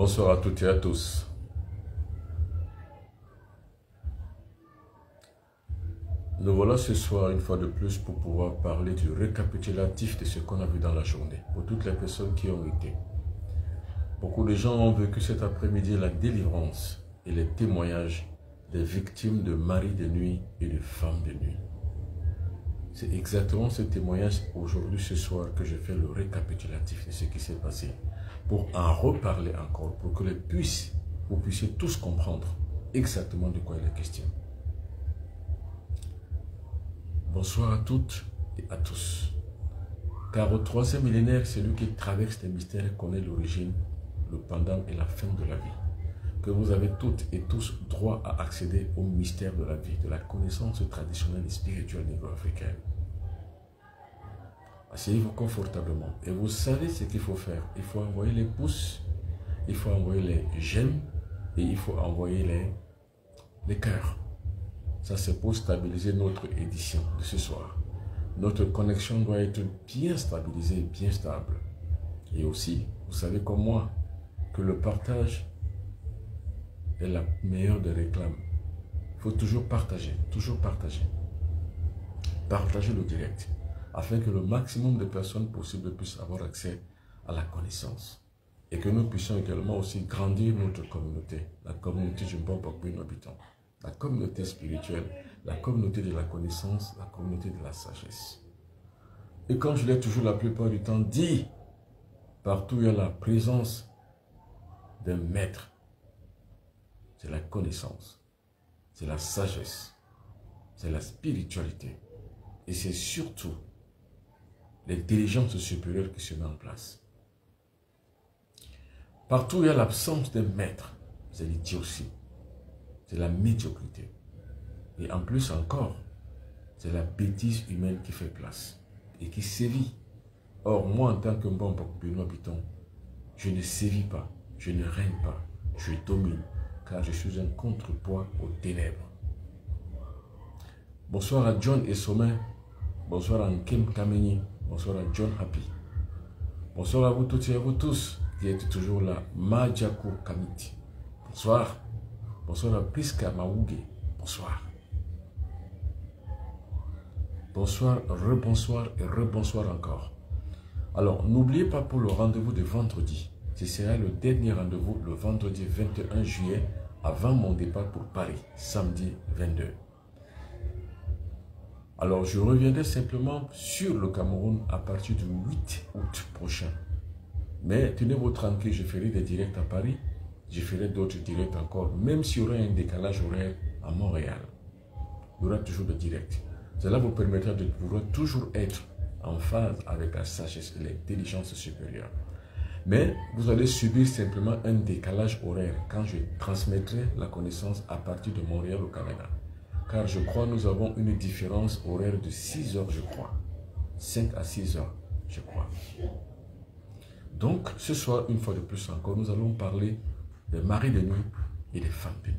Bonsoir à toutes et à tous. Nous voilà ce soir une fois de plus pour pouvoir parler du récapitulatif de ce qu'on a vu dans la journée, pour toutes les personnes qui ont été. Beaucoup de gens ont vécu cet après-midi la délivrance et les témoignages des victimes de maris de nuit et de femmes de nuit. C'est exactement ce témoignage aujourd'hui, ce soir, que je fais le récapitulatif de ce qui s'est passé, pour en reparler encore, pour que vous puissiez tous comprendre exactement de quoi il est question. Bonsoir à toutes et à tous. Car au troisième millénaire, celui qui traverse les mystères connaît l'origine, le pendant et la fin de la vie. Que vous avez toutes et tous droit à accéder au mystère de la vie, de la connaissance traditionnelle et spirituelle négro-africaine. Asseyez-vous confortablement et vous savez ce qu'il faut faire. Il faut envoyer les pouces, il faut envoyer les j'aime et il faut envoyer les cœurs. Ça, c'est pour stabiliser notre édition de ce soir. Notre connexion doit être bien stabilisée, bien stable. Et aussi, vous savez comme moi, que le partage est la meilleure des réclames. Il faut toujours partager, toujours partager. Partager le direct, afin que le maximum de personnes possibles puissent avoir accès à la connaissance. Et que nous puissions également aussi grandir notre communauté, la communauté du bon peuple habitant. La communauté spirituelle, la communauté de la connaissance, la communauté de la sagesse. Et comme je l'ai toujours la plupart du temps dit, partout il y a la présence d'un maître. C'est la connaissance, c'est la sagesse, c'est la spiritualité. Et c'est surtout l'intelligence supérieure qui se met en place. Partout il y a l'absence d'un maître, c'est l'idiotie. C'est la médiocrité. Et en plus encore, c'est la bêtise humaine qui fait place et qui sévit. Or, moi, en tant que bon Béninois habitant, je ne sévis pas, je ne règne pas, je domine, car je suis un contrepoids aux ténèbres. Bonsoir à John et Sommet, bonsoir à Nkem Kameni, bonsoir à John Happy. Bonsoir à vous toutes et à vous tous qui êtes toujours là. Majaku Kamiti. Bonsoir. Bonsoir à Priska Maouge. Bonsoir. Bonsoir, rebonsoir et rebonsoir encore. Alors, n'oubliez pas pour le rendez-vous de vendredi. Ce sera le dernier rendez-vous le vendredi 21 juillet avant mon départ pour Paris, samedi 22. Alors, je reviendrai simplement sur le Cameroun à partir du 8 août prochain. Mais tenez-vous tranquille, je ferai des directs à Paris. Je ferai d'autres directs encore, même s'il y aura un décalage horaire à Montréal. Il y aura toujours des directs. Cela vous permettra de pouvoir toujours être en phase avec la sagesse et l'intelligence supérieure. Mais vous allez subir simplement un décalage horaire quand je transmettrai la connaissance à partir de Montréal au Canada. Car je crois que nous avons une différence horaire de 6 heures, je crois. 5 à 6 heures, je crois. Donc, ce soir, une fois de plus encore, nous allons parler des maris de nuit et des femmes de nuit.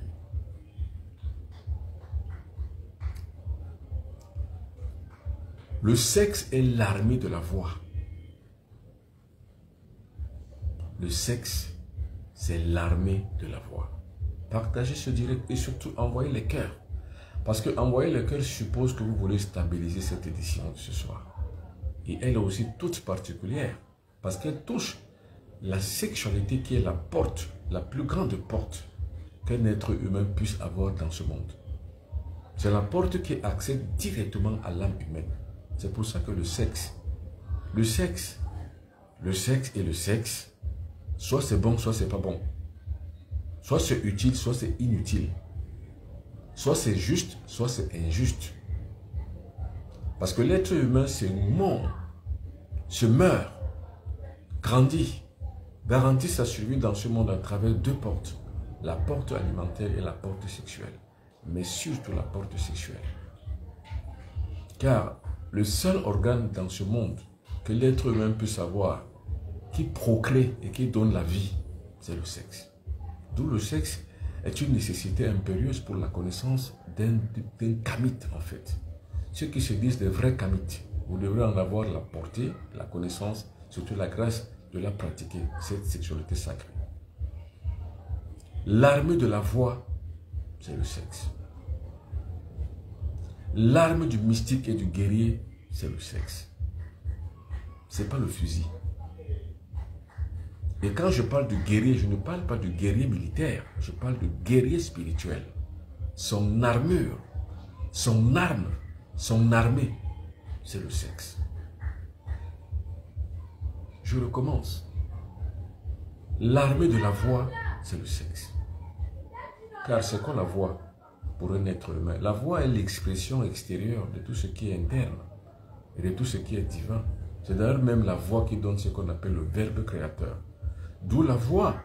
Le sexe est l'armée de la voix. Le sexe, c'est l'armée de la voix. Partagez ce direct et surtout envoyez les cœurs. Parce que envoyer les cœurs suppose que vous voulez stabiliser cette édition de ce soir. Et elle est aussi toute particulière parce qu'elle touche la sexualité qui est la porte, la plus grande porte qu'un être humain puisse avoir dans ce monde. C'est la porte qui accède directement à l'âme humaine. C'est pour ça que le sexe et le sexe, soit c'est bon, soit c'est pas bon. Soit c'est utile, soit c'est inutile. Soit c'est juste, soit c'est injuste. Parce que l'être humain se meurt, grandit, garantit sa survie dans ce monde à travers deux portes. La porte alimentaire et la porte sexuelle. Mais surtout la porte sexuelle. Car le seul organe dans ce monde que l'être humain puisse avoir, qui procrée et qui donne la vie, c'est le sexe. D'où le sexe est une nécessité impérieuse pour la connaissance d'un kamite en fait. Ceux qui se disent des vrais kamites, vous devrez en avoir la portée, la connaissance, surtout la grâce de la pratiquer, cette sexualité sacrée. L'arme de la voix, c'est le sexe. L'arme du mystique et du guerrier, c'est le sexe. Ce n'est pas le fusil. Et quand je parle de guerrier, je ne parle pas de guerrier militaire. Je parle de guerrier spirituel. Son armure, son arme, son armée, c'est le sexe. Je recommence. L'armée de la voix, c'est le sexe. Car c'est quoi la voix pour un être humain? La voix est l'expression extérieure de tout ce qui est interne et de tout ce qui est divin. C'est d'ailleurs même la voix qui donne ce qu'on appelle le verbe créateur. D'où la voix,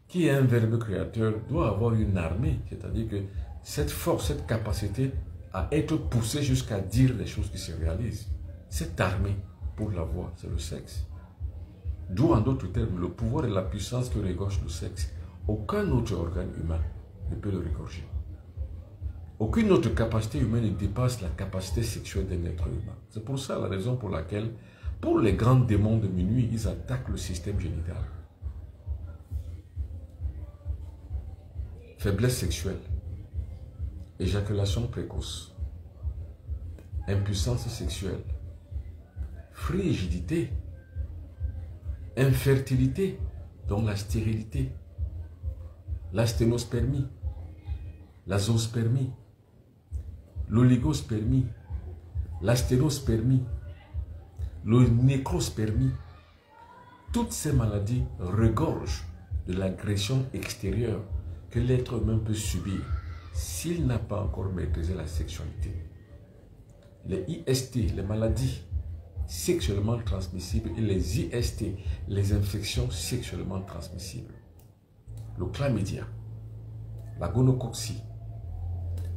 qui est un verbe créateur, doit avoir une armée. C'est-à-dire que cette force, cette capacité à être poussée jusqu'à dire les choses qui se réalisent. Cette armée pour la voix, c'est le sexe. D'où en d'autres termes, le pouvoir et la puissance que regorge le sexe. Aucun autre organe humain ne peut le regorger. Aucune autre capacité humaine ne dépasse la capacité sexuelle d'un être humain. C'est pour ça la raison pour laquelle, pour les grands démons de minuit, ils attaquent le système génital. Faiblesse sexuelle, éjaculation précoce, impuissance sexuelle, frigidité, infertilité, donc la stérilité, la sténospermie, la zoospermie, l'oligospermie, la sténospermie, le nécrospermie. Toutes ces maladies regorgent de l'agression extérieure que l'être humain peut subir s'il n'a pas encore maîtrisé la sexualité. Les IST, les maladies sexuellement transmissibles, et les IST, les infections sexuellement transmissibles. Le chlamydia, la gonococcie,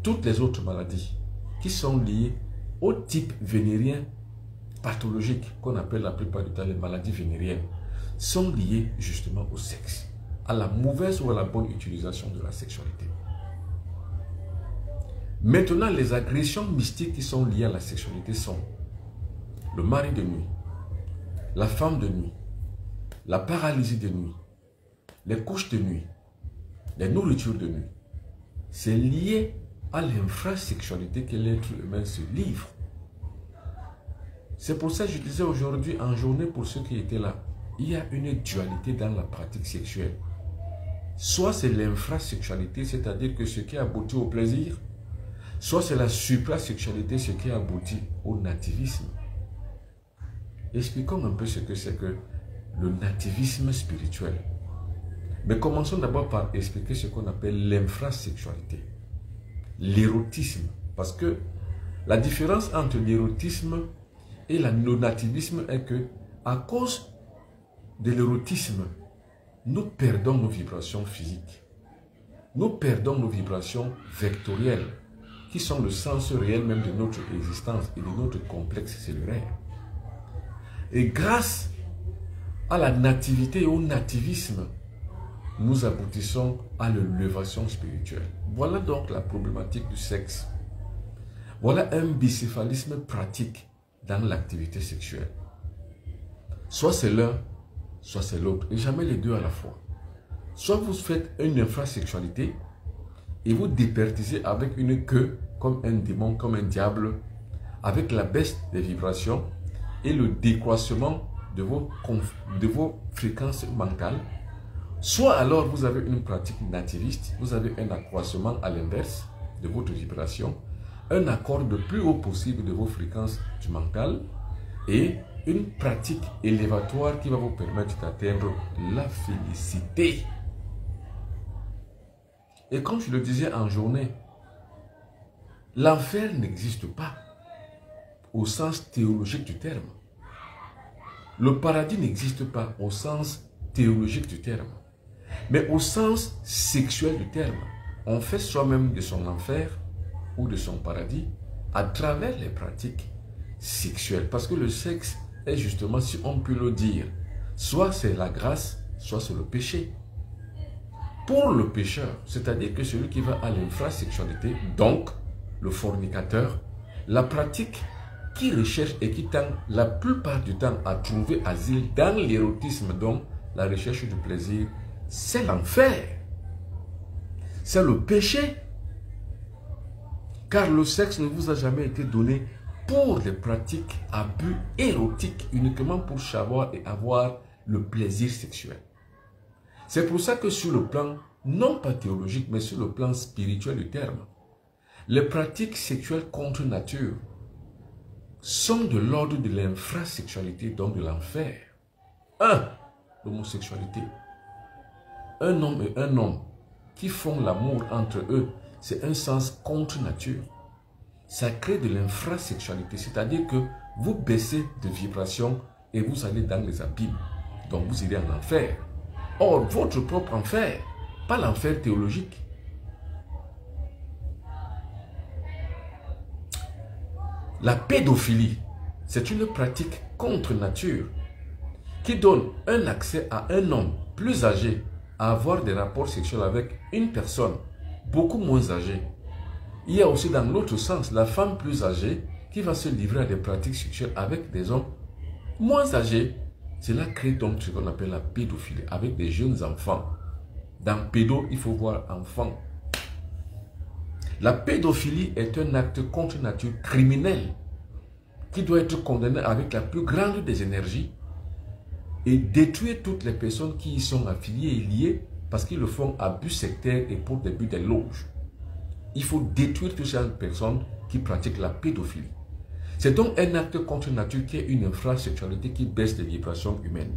toutes les autres maladies qui sont liées au type vénérien pathologique qu'on appelle la plupart du temps les maladies vénériennes sont liées justement au sexe, à la mauvaise ou à la bonne utilisation de la sexualité. Maintenant, les agressions mystiques qui sont liées à la sexualité sont le mari de nuit, la femme de nuit, la paralysie de nuit, les couches de nuit, les nourritures de nuit. C'est lié à l'infrasexualité que l'être humain se livre. C'est pour ça que je disais aujourd'hui en journée pour ceux qui étaient là, il y a une dualité dans la pratique sexuelle. Soit c'est l'infrasexualité, c'est-à-dire que ce qui aboutit au plaisir, soit c'est la suprasexualité, ce qui aboutit au nativisme. Expliquons un peu ce que c'est que le nativisme spirituel. Mais commençons d'abord par expliquer ce qu'on appelle l'infrasexualité, l'érotisme. Parce que la différence entre l'érotisme et le non-nativisme est que, à cause de l'érotisme, nous perdons nos vibrations physiques. Nous perdons nos vibrations vectorielles, qui sont le sens réel même de notre existence et de notre complexe cellulaire. Et grâce à la nativité et au nativisme, nous aboutissons à l'élévation spirituelle. Voilà donc la problématique du sexe. Voilà un bicéphalisme pratique dans l'activité sexuelle. Soit c'est l'un, soit c'est l'autre, et jamais les deux à la fois. Soit vous faites une infrasexualité et vous dépertisez avec une queue, comme un démon, comme un diable, avec la baisse des vibrations et le décroissement de vos fréquences mentales. Soit alors vous avez une pratique nativiste, vous avez un accroissement à l'inverse de votre vibration, un accord le plus haut possible de vos fréquences du mental et une pratique élévatoire qui va vous permettre d'atteindre la félicité. Et comme je le disais en journée, l'enfer n'existe pas au sens théologique du terme. Le paradis n'existe pas au sens théologique du terme. Mais au sens sexuel du terme, on fait soi-même de son enfer ou de son paradis à travers les pratiques sexuelles. Parce que le sexe est justement, si on peut le dire, soit c'est la grâce, soit c'est le péché. Pour le pécheur, c'est-à-dire que celui qui va à l'infrasexualité, donc le fornicateur, la pratique qui recherche et qui tend la plupart du temps à trouver asile dans l'érotisme, donc la recherche du plaisir, c'est l'enfer. c'est le péché. Car le sexe ne vous a jamais été donné pour des pratiques à but érotique, uniquement pour savoir et avoir le plaisir sexuel. C'est pour ça que sur le plan, non pas théologique, mais sur le plan spirituel du terme, les pratiques sexuelles contre nature sont de l'ordre de l'infrasexualité, donc de l'enfer. 1. L'homosexualité. Un homme et un homme qui font l'amour entre eux, c'est un sens contre nature. Ça crée de l'infrasexualité, c'est-à-dire que vous baissez de vibration et vous allez dans les abîmes. Donc vous irez en enfer. Or, votre propre enfer, pas l'enfer théologique. La pédophilie, c'est une pratique contre nature qui donne un accès à un homme plus âgé à avoir des rapports sexuels avec une personne beaucoup moins âgée. Il y a aussi dans l'autre sens la femme plus âgée qui va se livrer à des pratiques sexuelles avec des hommes moins âgés. Cela crée donc ce qu'on appelle la pédophilie avec des jeunes enfants. Dans pédo, il faut voir enfant. La pédophilie est un acte contre nature criminel qui doit être condamné avec la plus grande des énergies et détruire toutes les personnes qui y sont affiliées et liées parce qu'ils le font à but sectaire et pour des buts d'éloge. Il faut détruire toutes ces personnes qui pratiquent la pédophilie. C'est donc un acte contre nature qui est une infrasexualité qui baisse les vibrations humaines.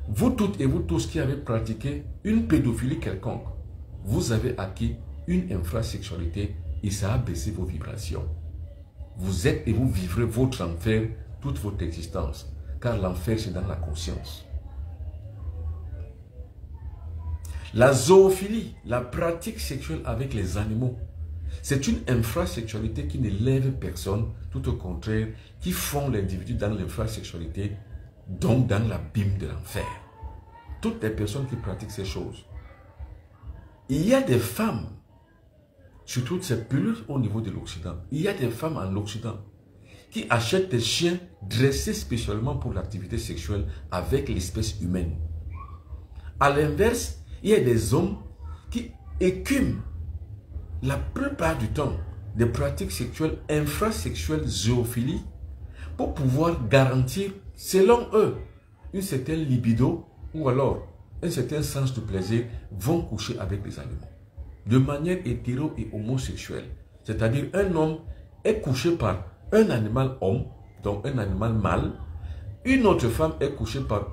Vous toutes et vous tous qui avez pratiqué une pédophilie quelconque, vous avez acquis une infrasexualité et ça a baissé vos vibrations. Vous êtes et vous vivrez votre enfer toute votre existence, car l'enfer c'est dans la conscience. La zoophilie, la pratique sexuelle avec les animaux, c'est une infrasexualité qui ne lève personne, tout au contraire, qui font l'individu dans l'infrasexualité, donc dans l'abîme de l'enfer. Toutes les personnes qui pratiquent ces choses. Il y a des femmes, surtout c'est plus au niveau de l'Occident, il y a des femmes en Occident qui achètent des chiens dressés spécialement pour l'activité sexuelle avec l'espèce humaine. À l'inverse, il y a des hommes qui écument la plupart du temps des pratiques sexuelles infrasexuelles zoophilie pour pouvoir garantir, selon eux, une certaine libido ou alors un certain sens de plaisir, vont coucher avec des animaux. De manière hétéro et homosexuelle. C'est-à-dire un homme est couché par un animal homme, donc un animal mâle. Une autre femme est couchée par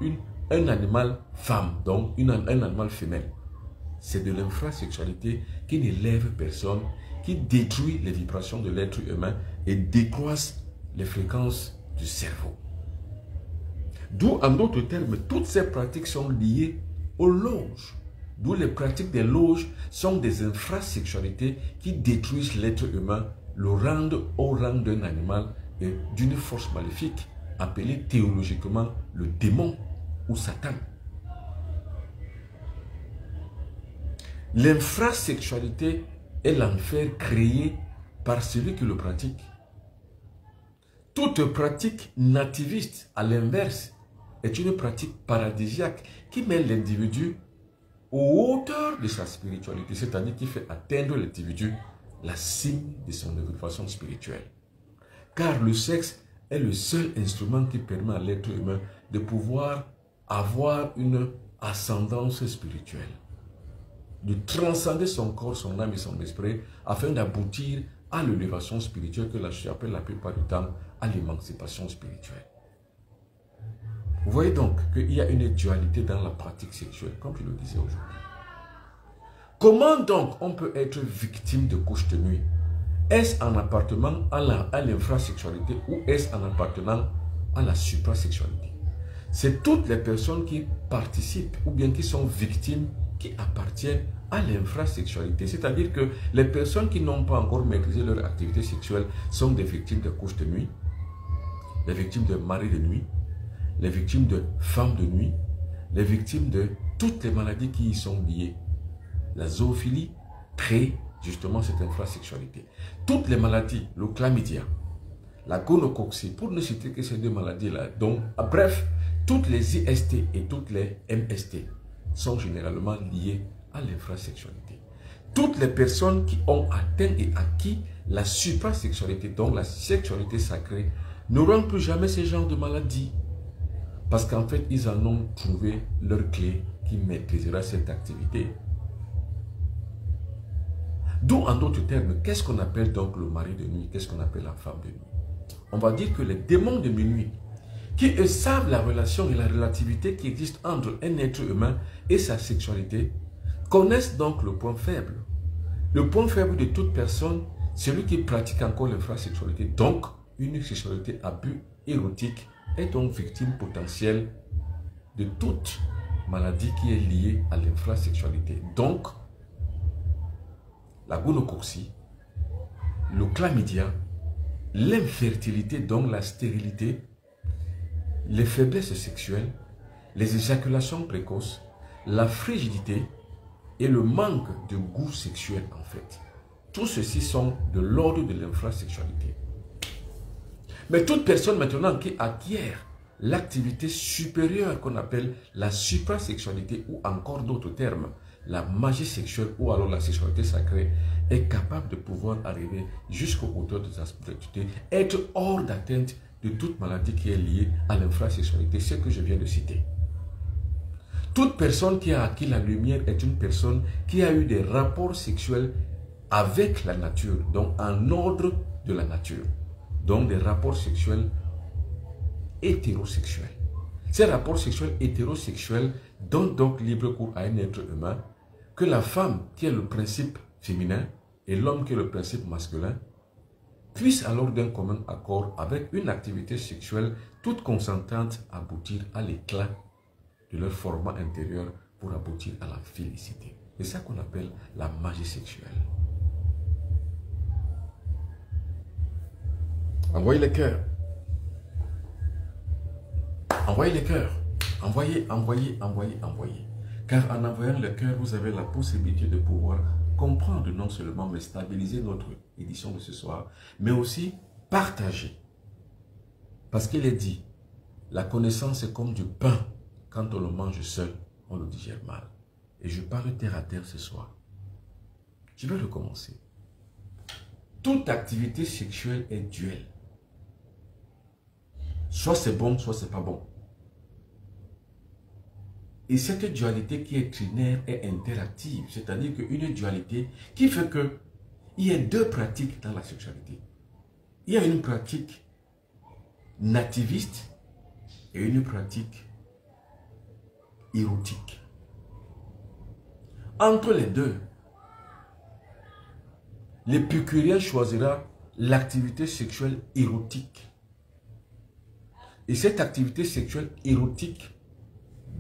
un animal femme, donc un animal femelle. C'est de l'infrasexualité qui ne lève personne, qui détruit les vibrations de l'être humain et décroisse les fréquences du cerveau. D'où, en d'autres termes, toutes ces pratiques sont liées aux loges. D'où les pratiques des loges sont des infrasexualités qui détruisent l'être humain, le rendent au rang d'un animal et d'une force maléfique, appelée théologiquement le démon ou Satan. L'infrasexualité est l'enfer créé par celui qui le pratique. Toute pratique nativiste, à l'inverse, est une pratique paradisiaque qui met l'individu aux hauteurs de sa spiritualité, c'est-à-dire qui fait atteindre l'individu la cime de son évolution spirituelle. Car le sexe est le seul instrument qui permet à l'être humain de pouvoir avoir une ascendance spirituelle, de transcender son corps, son âme et son esprit afin d'aboutir à l'élévation spirituelle que j'appelle la plupart du temps à l'émancipation spirituelle. Vous voyez donc qu'il y a une dualité dans la pratique sexuelle, comme je le disais aujourd'hui. Comment donc on peut être victime de couches de nuit? Est-ce en appartenant à l'infrasexualité ou est-ce en appartenant à la suprasexualité? C'est toutes les personnes qui participent ou bien qui sont victimes qui appartiennent à l'infrasexualité. C'est-à-dire que les personnes qui n'ont pas encore maîtrisé leur activité sexuelle sont des victimes de couches de nuit, les victimes de maris de nuit, les victimes de femmes de nuit, les victimes de toutes les maladies qui y sont liées. La zoophilie crée justement cette infrasexualité. Toutes les maladies, le chlamydia, la gonococcie, pour ne citer que ces deux maladies-là, donc, bref, toutes les IST et toutes les MST sont généralement liées à l'infrasexualité. Toutes les personnes qui ont atteint et acquis la suprasexualité, donc la sexualité sacrée, n'auront plus jamais ce genre de maladie. Parce qu'en fait, ils en ont trouvé leur clé qui maîtrisera cette activité. D'où, en d'autres termes, qu'est-ce qu'on appelle donc le mari de nuit? Qu'est-ce qu'on appelle la femme de nuit? On va dire que les démons de minuit, qui eux savent la relation et la relativité qui existe entre un être humain et sa sexualité, connaissent donc le point faible. Le point faible de toute personne, c'est celui qui pratique encore l'infrasexualité, donc une sexualité à but érotique, est donc victime potentielle de toute maladie qui est liée à l'infrasexualité. Donc, la gonococcie, le chlamydia, l'infertilité, donc la stérilité, les faiblesses sexuelles, les éjaculations précoces, la frigidité et le manque de goût sexuel en fait. Tout ceci sont de l'ordre de l'infrasexualité. Mais toute personne maintenant qui acquiert l'activité supérieure qu'on appelle la suprasexualité ou encore d'autres termes, la magie sexuelle ou alors la sexualité sacrée est capable de pouvoir arriver jusqu'aux hauteurs de sa spiritualité, être hors d'atteinte de toute maladie qui est liée à l'infrasexualité, ce que je viens de citer. Toute personne qui a acquis la lumière est une personne qui a eu des rapports sexuels avec la nature, donc en ordre de la nature. Donc des rapports sexuels hétérosexuels. Ces rapports sexuels hétérosexuels donnent donc libre cours à un être humain que la femme qui est le principe féminin et l'homme qui est le principe masculin puissent alors d'un commun accord avec une activité sexuelle toute consentante aboutir à l'éclat de leur format intérieur pour aboutir à la félicité. C'est ça qu'on appelle la magie sexuelle. Envoyez les cœurs. Envoyez les cœurs. Envoyez. Car en envoyant le cœur, vous avez la possibilité de pouvoir comprendre non seulement, mais stabiliser notre édition de ce soir, mais aussi partager. Parce qu'il est dit, la connaissance est comme du pain. Quand on le mange seul, on le digère mal. Et je parle terre à terre ce soir. Je vais recommencer. Toute activité sexuelle est duelle. Soit c'est bon, soit c'est pas bon. Et cette dualité qui est trinaire est interactive. C'est-à-dire qu'une dualité qui fait que il y a deux pratiques dans la sexualité. Il y a une pratique nativiste et une pratique érotique. Entre les deux, l'épicurien choisira l'activité sexuelle érotique. Et cette activité sexuelle érotique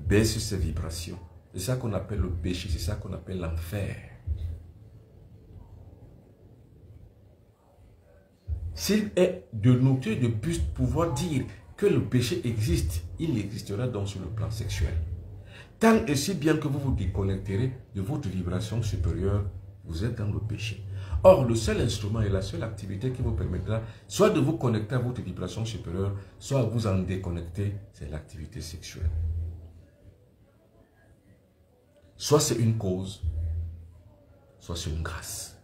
baisse ses vibrations. C'est ça qu'on appelle le péché, c'est ça qu'on appelle l'enfer. S'il est de noter de plus pouvoir dire que le péché existe, il existera donc sur le plan sexuel. Tant et si bien que vous vous déconnecterez de votre vibration supérieure, vous êtes dans le péché. Or, le seul instrument et la seule activité qui vous permettra soit de vous connecter à votre vibration supérieure, soit vous en déconnecter, c'est l'activité sexuelle. Soit c'est une cause, soit c'est une grâce.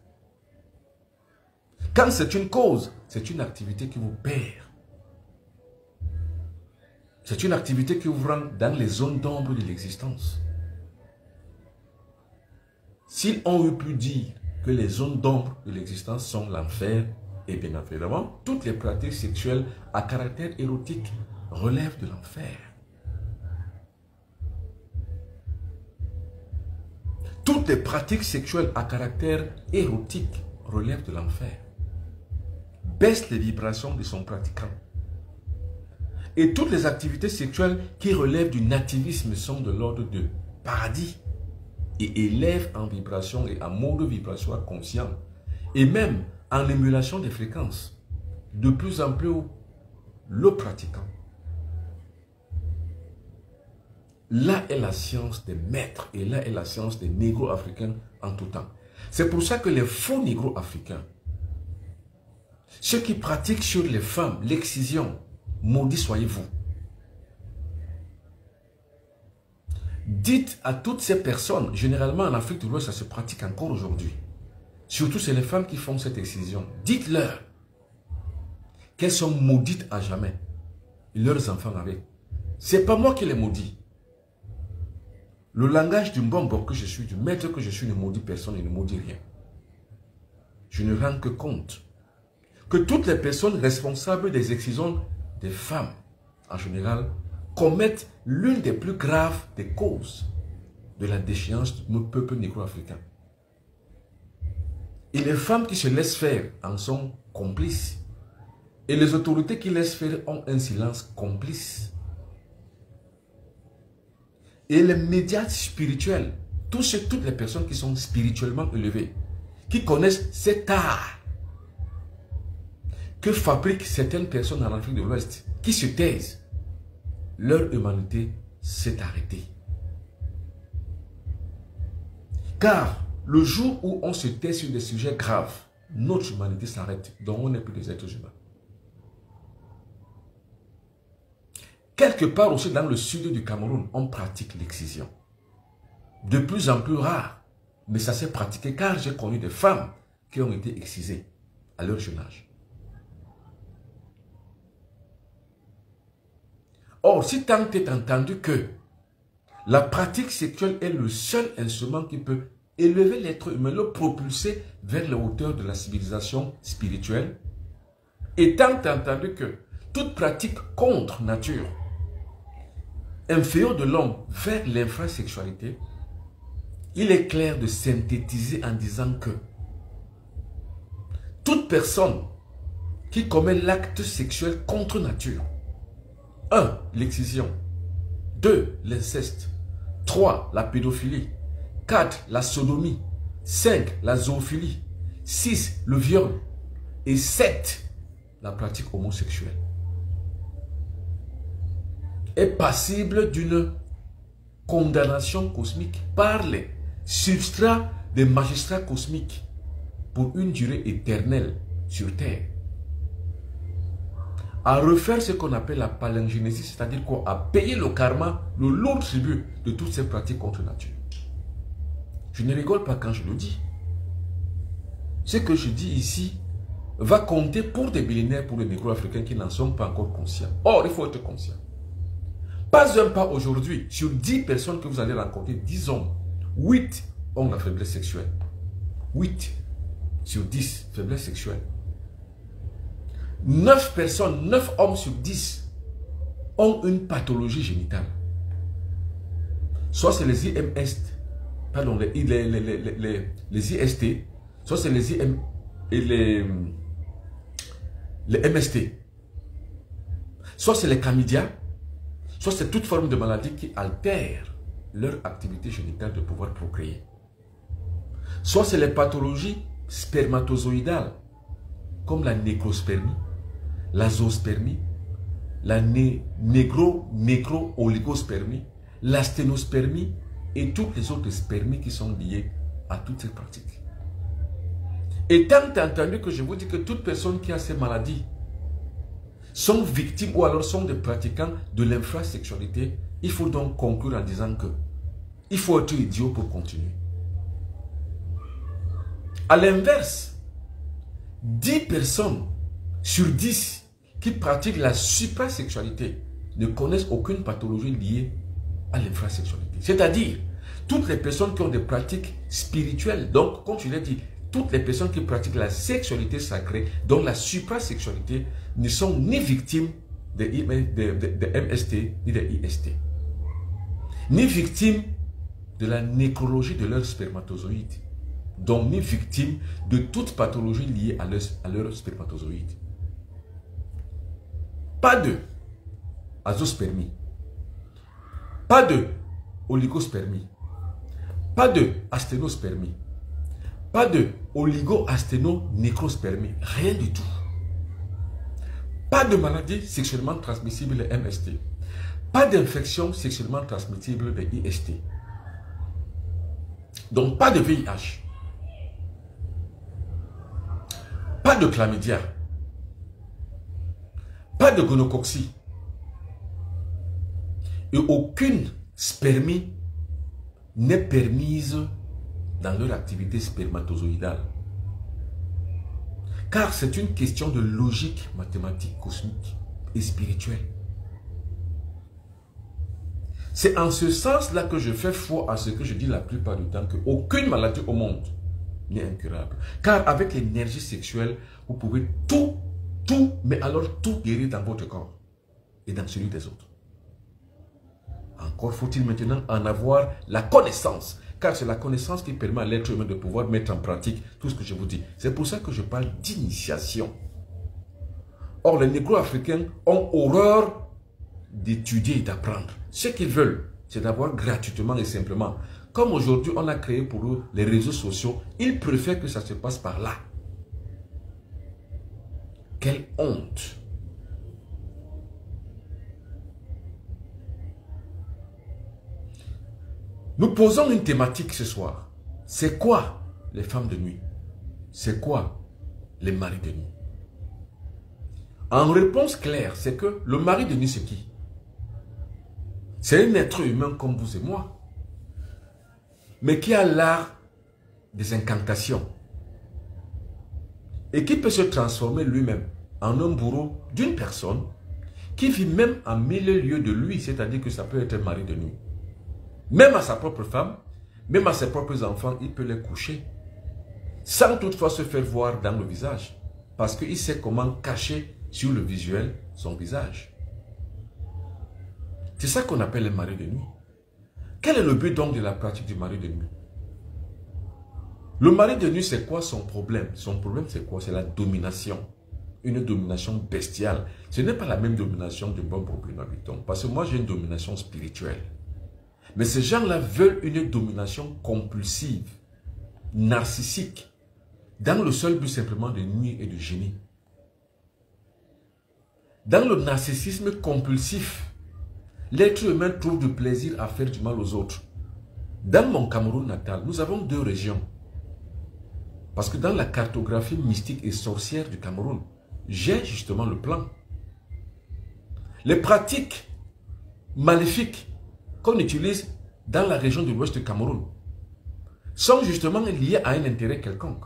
Quand c'est une cause, c'est une activité qui vous perd. C'est une activité qui vous rend dans les zones d'ombre de l'existence. S'ils ont eu pu dire que les zones d'ombre de l'existence sont l'enfer, et bien évidemment, toutes les pratiques sexuelles à caractère érotique relèvent de l'enfer. Toutes les pratiques sexuelles à caractère érotique relèvent de l'enfer. Baisse les vibrations de son pratiquant. Et toutes les activités sexuelles qui relèvent du nativisme sont de l'ordre de paradis et élèvent en vibration et en mode vibratoire conscient et même en émulation des fréquences de plus en plus haut le pratiquant. Là est la science des maîtres et là est la science des négro-africains en tout temps. C'est pour ça que les faux négro-africains, ceux qui pratiquent sur les femmes l'excision, maudits soyez-vous. dites à toutes ces personnes, généralement en Afrique de l'Ouest, ça se pratique encore aujourd'hui. Surtout, c'est les femmes qui font cette excision. Dites-leur qu'elles sont maudites à jamais. Et leurs enfants avec. C'est pas moi qui les maudis. Le langage du Mbongo que je suis, du maître que je suis, ne maudit personne et ne maudit rien. Je ne rends que compte que toutes les personnes responsables des excisions des femmes, en général, commettent l'une des plus graves des causes de la déchéance de nos peuples négro-africains. Et les femmes qui se laissent faire en sont complices. Et les autorités qui laissent faire ont un silence complice. Et les médias spirituels touchent toutes les personnes qui sont spirituellement élevées, qui connaissent cet art que fabriquent certaines personnes en Afrique de l'Ouest, qui se taisent. Leur humanité s'est arrêtée. Car le jour où on se tait sur des sujets graves, notre humanité s'arrête, donc on n'est plus des êtres humains. Quelque part aussi dans le sud du Cameroun, on pratique l'excision. De plus en plus rare, mais ça s'est pratiqué car j'ai connu des femmes qui ont été excisées à leur jeune âge. Or, si tant est entendu que la pratique sexuelle est le seul instrument qui peut élever l'être humain, le propulser vers les hauteurs de la civilisation spirituelle, et tant entendu que toute pratique contre nature inférieure de l'homme vers l'infrasexualité, il est clair de synthétiser en disant que toute personne qui commet l'acte sexuel contre nature, 1. L'excision. 2. L'inceste. 3. La pédophilie. 4. La sodomie. 5. La zoophilie. 6. Le viol. Et 7. La pratique homosexuelle. Est passible d'une condamnation cosmique par les substrats des magistrats cosmiques pour une durée éternelle sur Terre. À refaire ce qu'on appelle la palingénésie, c'est-à-dire quoi? À payer le karma, le lourd tribut de toutes ces pratiques contre nature. Je ne rigole pas quand je le dis. Ce que je dis ici va compter pour des millénaires pour les négro-africains qui n'en sont pas encore conscients. Or, il faut être conscient. Pas un pas aujourd'hui, sur 10 personnes que vous allez rencontrer, 10 hommes, 8 ont la faiblesse sexuelle. 8 sur 10, faiblesse sexuelle. 9 personnes, 9 hommes sur 10 ont une pathologie génitale. Soit c'est les IMS, pardon, les IST, soit c'est les IM et les MST, soit c'est les chlamydia, soit c'est toute forme de maladie qui altère leur activité génitale de pouvoir procréer. Soit c'est les pathologies spermatozoïdales, comme la nécrospermie, la zoospermie, la négro-oligospermie, la sténospermie et toutes les autres spermies qui sont liées à toutes ces pratiques. Et tant entendu que je vous dis que toute personne qui a ces maladies sont victimes ou alors sont des pratiquants de l'infrasexualité, il faut donc conclure en disant que il faut être idiot pour continuer. À l'inverse, 10 personnes sur 10 qui pratiquent la suprasexualité ne connaissent aucune pathologie liée à l'infrasexualité. C'est-à-dire, toutes les personnes qui ont des pratiques spirituelles, donc, comme je l'ai dit, toutes les personnes qui pratiquent la sexualité sacrée, donc la suprasexualité, ne sont ni victimes de MST ni de IST, ni victimes de la nécrologie de leurs spermatozoïdes, donc ni victimes de toute pathologie liée à leurs spermatozoïdes. Pas de azospermie, pas de oligospermie, pas de asténospermie, pas de oligo-asténo-nécrospermie, rien du tout. Pas de maladie sexuellement transmissible de MST, pas d'infection sexuellement transmissible de IST. Donc pas de VIH, pas de chlamydia, pas de gonocoxie et aucune spermie n'est permise dans leur activité spermatozoïdale. Car c'est une question de logique mathématique, cosmique et spirituelle. C'est en ce sens-là que je fais foi à ce que je dis la plupart du temps, qu'aucune maladie au monde n'est incurable. Car avec l'énergie sexuelle, vous pouvez tout, mais alors tout guérir dans votre corps et dans celui des autres. Encore faut-il maintenant en avoir la connaissance. Car c'est la connaissance qui permet à l'être humain de pouvoir mettre en pratique tout ce que je vous dis. C'est pour ça que je parle d'initiation. Or, les négro-africains ont horreur d'étudier et d'apprendre. Ce qu'ils veulent, c'est d'avoir gratuitement et simplement. Comme aujourd'hui, on a créé pour eux les réseaux sociaux, ils préfèrent que ça se passe par là. Quelle honte! Nous posons une thématique ce soir. C'est quoi les femmes de nuit? C'est quoi les maris de nuit? En réponse claire, c'est que le mari de nuit, c'est qui? C'est un être humain comme vous et moi, mais qui a l'art des incantations et qui peut se transformer lui-même en un bourreau d'une personne qui vit même à 1000 lieues de lui, c'est-à-dire que ça peut être un mari de nuit. Même à sa propre femme, même à ses propres enfants, il peut les coucher, sans toutefois se faire voir dans le visage, parce qu'il sait comment cacher sur le visuel son visage. C'est ça qu'on appelle le mari de nuit. Quel est le but donc de la pratique du mari de nuit? Le mari de nuit, c'est quoi son problème? Son problème, c'est quoi? C'est la domination. Une domination bestiale. Ce n'est pas la même domination de bon problème habitant. Parce que moi, j'ai une domination spirituelle. Mais ces gens-là veulent une domination compulsive, narcissique, dans le seul but simplement de nuire et de gêner. Dans le narcissisme compulsif, l'être humain trouve du plaisir à faire du mal aux autres. Dans mon Cameroun natal, nous avons deux régions. Parce que dans la cartographie mystique et sorcière du Cameroun, j'ai justement le plan. Les pratiques maléfiques qu'on utilise dans la région de l'ouest du Cameroun sont justement liées à un intérêt quelconque.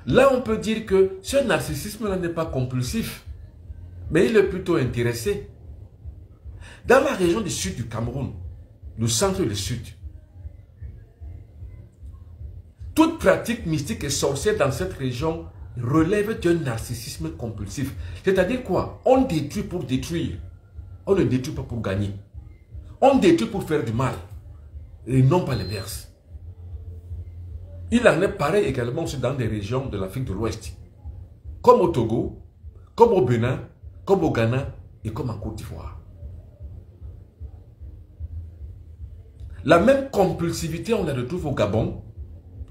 Là, on peut dire que ce narcissisme-là n'est pas compulsif, mais il est plutôt intéressé. Dans la région du sud du Cameroun, le centre et le sud, toute pratique mystique et sorcière dans cette région relève d'un narcissisme compulsif. C'est-à-dire quoi? On détruit pour détruire. On ne détruit pas pour gagner. On détruit pour faire du mal. Et non pas l'inverse. Il en est pareil également aussi dans des régions de l'Afrique de l'Ouest. Comme au Togo, comme au Bénin, comme au Ghana et comme en Côte d'Ivoire. La même compulsivité, on la retrouve au Gabon,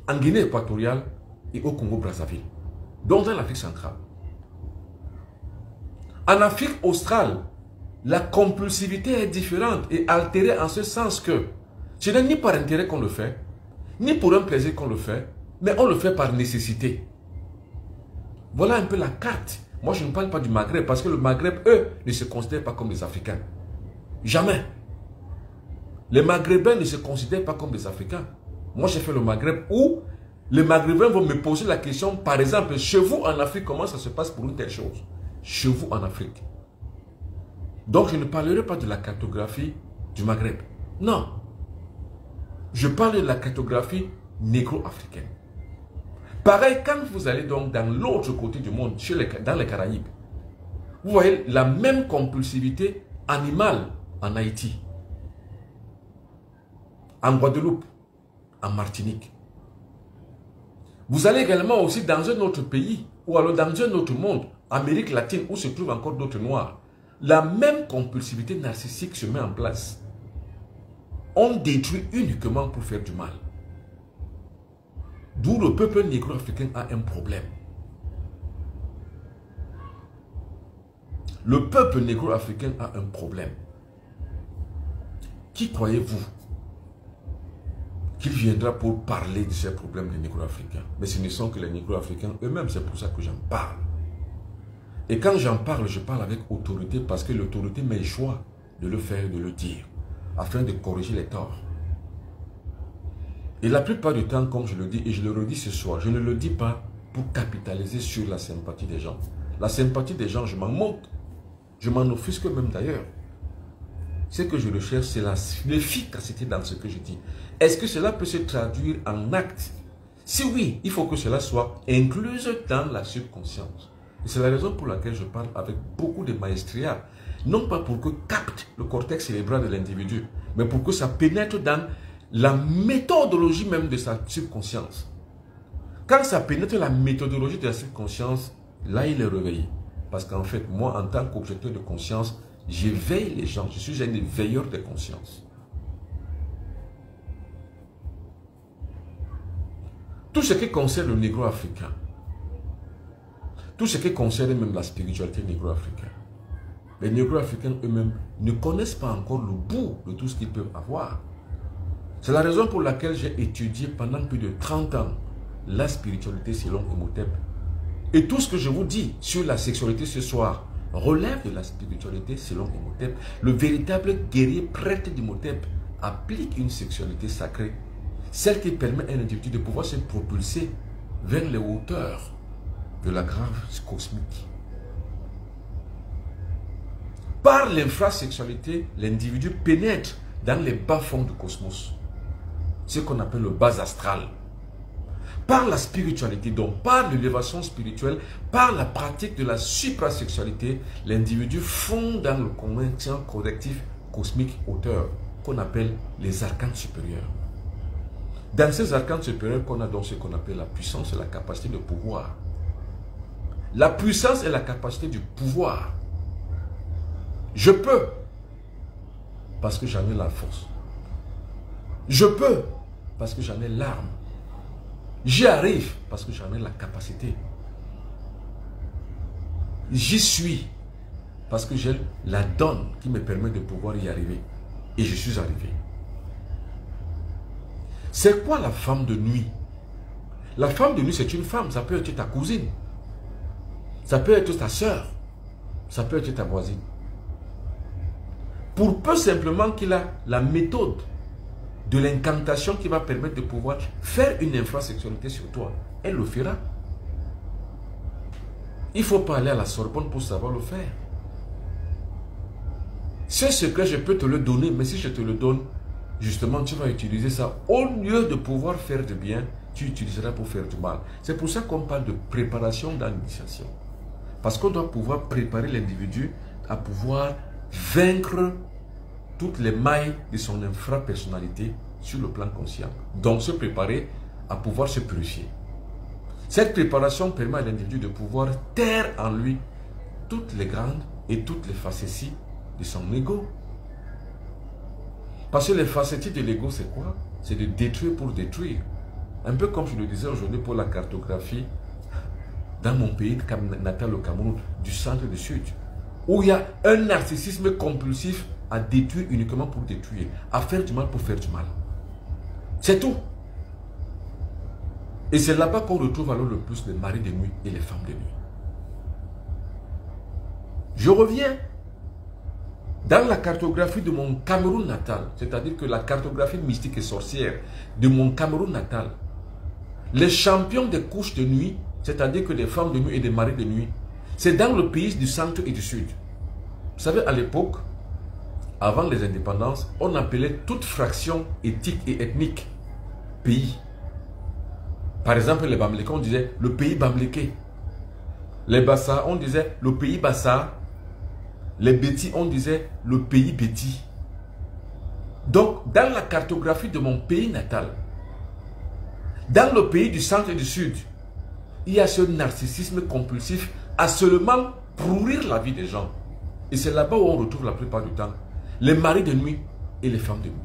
en Guinée équatoriale et au Congo-Brazzaville. Donc dans l'Afrique centrale. En Afrique australe, la compulsivité est différente et altérée en ce sens que ce n'est ni par intérêt qu'on le fait, ni pour un plaisir qu'on le fait, mais on le fait par nécessité. Voilà un peu la carte. Moi, je ne parle pas du Maghreb parce que le Maghreb, eux, ne se considèrent pas comme des Africains. Jamais. Les Maghrébins ne se considèrent pas comme des Africains. Moi, j'ai fait le Maghreb où les Maghrébins vont me poser la question, par exemple, chez vous en Afrique, comment ça se passe pour une telle chose? Chez vous en Afrique. Donc, je ne parlerai pas de la cartographie du Maghreb. Non. Je parle de la cartographie négro-africaine. Pareil, quand vous allez donc dans l'autre côté du monde, dans les Caraïbes, vous voyez la même compulsivité animale en Haïti, en Guadeloupe, en Martinique. Vous allez également aussi dans un autre pays, ou alors dans un autre monde, Amérique latine, où se trouvent encore d'autres noirs. La même compulsivité narcissique se met en place. On détruit uniquement pour faire du mal. D'où le peuple négro-africain a un problème. Le peuple négro-africain a un problème. Qui croyez-vous qu'il viendra pour parler de ces problèmes des négro-africains? Mais ce ne sont que les négro-africains eux-mêmes, c'est pour ça que j'en parle. Et quand j'en parle, je parle avec autorité parce que l'autorité m'a le choix de le faire et de le dire. afin de corriger les torts. Et la plupart du temps, comme je le dis, et je le redis ce soir, je ne le dis pas pour capitaliser sur la sympathie des gens. La sympathie des gens, je m'en moque. Je m'en offusque même d'ailleurs. Ce que je recherche, c'est l'efficacité dans ce que je dis. Est-ce que cela peut se traduire en acte? Si oui, il faut que cela soit inclus dans la subconscience. Et c'est la raison pour laquelle je parle avec beaucoup de maestria. Non pas pour que capte le cortex cérébral de l'individu, mais pour que ça pénètre dans la méthodologie même de sa subconscience. Quand ça pénètre la méthodologie de la subconscience, là il est réveillé. Parce qu'en fait, moi en tant qu'objecteur de conscience, j'éveille les gens. Je suis un veilleur de conscience. Tout ce qui concerne le négro-africain, tout ce qui concerne même la spiritualité négro-africaine, les négro-africains eux-mêmes ne connaissent pas encore le bout de tout ce qu'ils peuvent avoir. C'est la raison pour laquelle j'ai étudié pendant plus de 30 ans la spiritualité selon Imhotep. Et tout ce que je vous dis sur la sexualité ce soir relève de la spiritualité selon Imhotep. Le véritable guerrier prêtre d'Imhotep applique une sexualité sacrée, celle qui permet à un individu de pouvoir se propulser vers les hauteurs de la grave cosmique. Par l'infrasexualité, l'individu pénètre dans les bas-fonds du cosmos, ce qu'on appelle le bas astral. Par la spiritualité, donc par l'élévation spirituelle, par la pratique de la suprasexualité, l'individu fond dans le conscient collectif cosmique hauteur, qu'on appelle les arcanes supérieurs. Dans ces arcanes supérieurs, qu'on a donc ce qu'on appelle la puissance et la capacité de pouvoir. La puissance et la capacité du pouvoir. Je peux, parce que j'en ai la force. Je peux, parce que j'en ai l'arme. J'y arrive, parce que j'en ai la capacité. J'y suis, parce que j'ai la donne qui me permet de pouvoir y arriver. Et je suis arrivé. C'est quoi la femme de nuit? La femme de nuit, c'est une femme. Ça peut être ta cousine. Ça peut être ta soeur. Ça peut être ta voisine. Pour peu simplement qu'il a la méthode de l'incantation qui va permettre de pouvoir faire une infrasexualité sur toi, elle le fera. Il ne faut pas aller à la Sorbonne pour savoir le faire. Ce secret, je peux te le donner, mais si je te le donne, justement, tu vas utiliser ça. Au lieu de pouvoir faire du bien, tu utiliseras pour faire du mal. C'est pour ça qu'on parle de préparation dans l'initiation. Parce qu'on doit pouvoir préparer l'individu à pouvoir vaincre toutes les mailles de son infrapersonnalité sur le plan conscient. Donc se préparer à pouvoir se purifier. Cette préparation permet à l'individu de pouvoir taire en lui toutes les grandes et toutes les facéties de son ego. Parce que les facéties de l'ego, c'est quoi? C'est de détruire pour détruire. Un peu comme je le disais aujourd'hui pour la cartographie dans mon pays natal, le Cameroun, du centre et du sud, où il y a un narcissisme compulsif à détruire uniquement pour détruire, à faire du mal pour faire du mal. C'est tout. Et c'est là-bas qu'on retrouve alors le plus les maris de nuit et les femmes de nuit. Je reviens dans la cartographie de mon Cameroun natal, c'est-à-dire que la cartographie mystique et sorcière de mon Cameroun natal, les champions des couches de nuit, c'est-à-dire que des femmes de nuit et des maris de nuit, c'est dans le pays du centre et du sud. Vous savez, à l'époque, avant les indépendances, on appelait toute fraction éthique et ethnique pays. Par exemple, les Bamlékés, on disait le pays Bamléké. Les Bassa, on disait le pays Bassa. Les Bétis, on disait le pays Béti. Donc, dans la cartographie de mon pays natal, dans le pays du centre et du sud, il y a ce narcissisme compulsif à seulement pourrir la vie des gens. Et c'est là-bas où on retrouve la plupart du temps les maris de nuit et les femmes de nuit.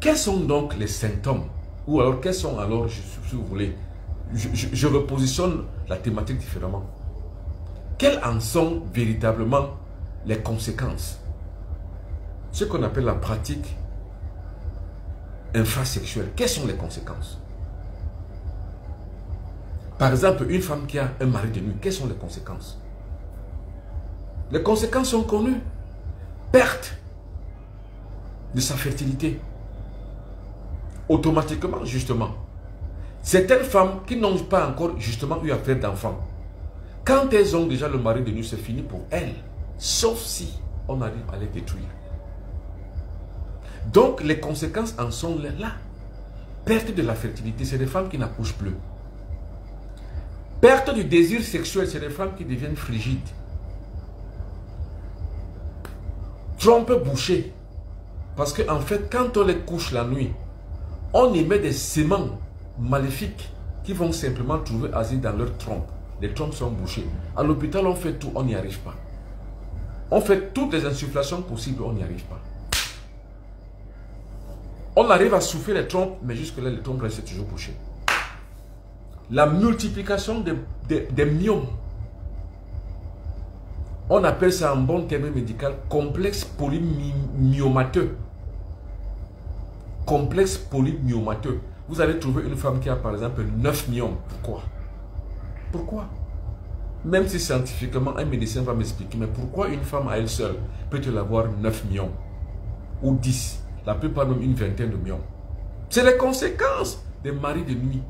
Quels sont donc les symptômes? Ou alors, quels sont alors, si vous voulez, je repositionne la thématique différemment. Quelles en sont véritablement les conséquences? Ce qu'on appelle la pratique infrasexuelle. Quelles sont les conséquences? Par exemple, une femme qui a un mari de nuit, quelles sont les conséquences? Les conséquences sont connues. Perte de sa fertilité. Automatiquement, justement, certaines femmes qui n'ont pas encore justement eu à faire d'enfants, quand elles ont déjà le mari de nuit, c'est fini pour elles. Sauf si on arrive à les détruire. Donc, les conséquences en sont là. Perte de la fertilité, c'est des femmes qui n'accouchent plus. Perte du désir sexuel, c'est des femmes qui deviennent frigides. Trompe bouchée. Parce qu'en fait, quand on les couche la nuit, on y met des séments maléfiques qui vont simplement trouver asile dans leur trompe. Les trompes sont bouchées. À l'hôpital, on fait tout, on n'y arrive pas. On fait toutes les insufflations possibles, on n'y arrive pas. On arrive à souffler les trompes, mais jusque-là, les trompes restent toujours bouchées. La multiplication des myomes. On appelle ça en bon terme médical complexe polymyomateux. Complexe polymyomateux. Vous allez trouver une femme qui a par exemple 9 myomes. Pourquoi? Pourquoi? Même si scientifiquement un médecin va m'expliquer, mais pourquoi une femme à elle seule peut-elle avoir 9 myomes ou 10? La plupart même une vingtaine de myomes. C'est les conséquences des maris de nuit.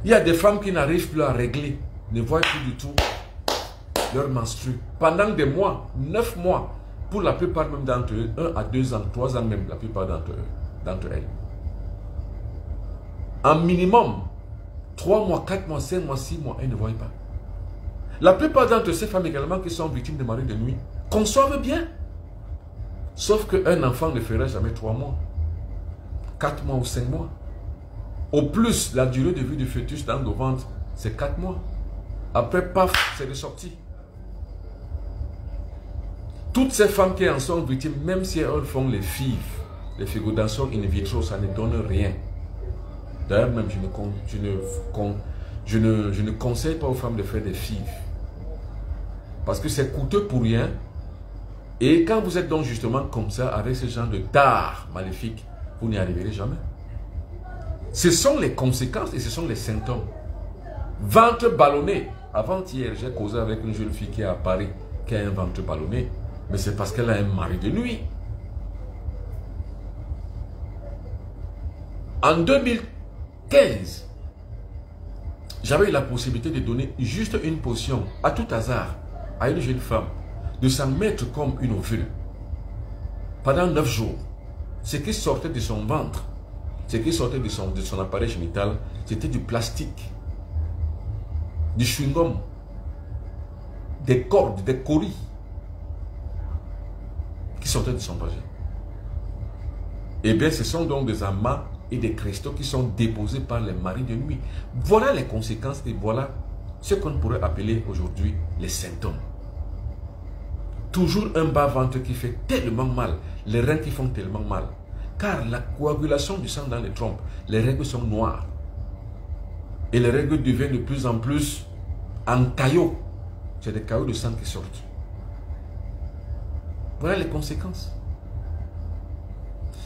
Il y a des femmes qui n'arrivent plus à régler, ne voient plus du tout leur menstru. Pendant des mois, 9 mois, pour la plupart même d'entre eux, 1 à 2 ans, 3 ans même, la plupart d'entre elles. En minimum, 3 mois, 4 mois, 5 mois, 6 mois, elles ne voient pas. La plupart d'entre ces femmes également qui sont victimes de maris de nuit conçoivent bien. Sauf qu'un enfant ne ferait jamais 3 mois, 4 mois ou 5 mois. Au plus, la durée de vie du fœtus dans le ventre, c'est 4 mois. Après, paf, c'est ressorti. Toutes ces femmes qui en sont victimes, même si elles font les FIV, les fécondations in vitro, ça ne donne rien. D'ailleurs, même je ne conseille pas aux femmes de faire des FIV. Parce que c'est coûteux pour rien. Et quand vous êtes donc justement comme ça, avec ce genre de tard maléfique, vous n'y arriverez jamais. Ce sont les conséquences et ce sont les symptômes. Ventre ballonné. Avant-hier, j'ai causé avec une jeune fille qui est à Paris, qui a un ventre ballonné. Mais c'est parce qu'elle a un mari de nuit. En 2015, j'avais eu la possibilité de donner juste une potion, à tout hasard, à une jeune femme, de s'en mettre comme une ovule. Pendant 9 jours, ce qui sortait de son ventre, ce qui sortait de son appareil génital, c'était du plastique, du chewing-gum, des cordes, des coris qui sortaient de son vagin. Eh bien, ce sont donc des amas et des cristaux qui sont déposés par les maris de nuit. Voilà les conséquences et voilà ce qu'on pourrait appeler aujourd'hui les symptômes. Toujours un bas-ventre qui fait tellement mal, les reins qui font tellement mal. Car la coagulation du sang dans les trompes, les règles sont noires. Et les règles deviennent de plus en plus en caillots. C'est des caillots de sang qui sortent. Voilà les conséquences.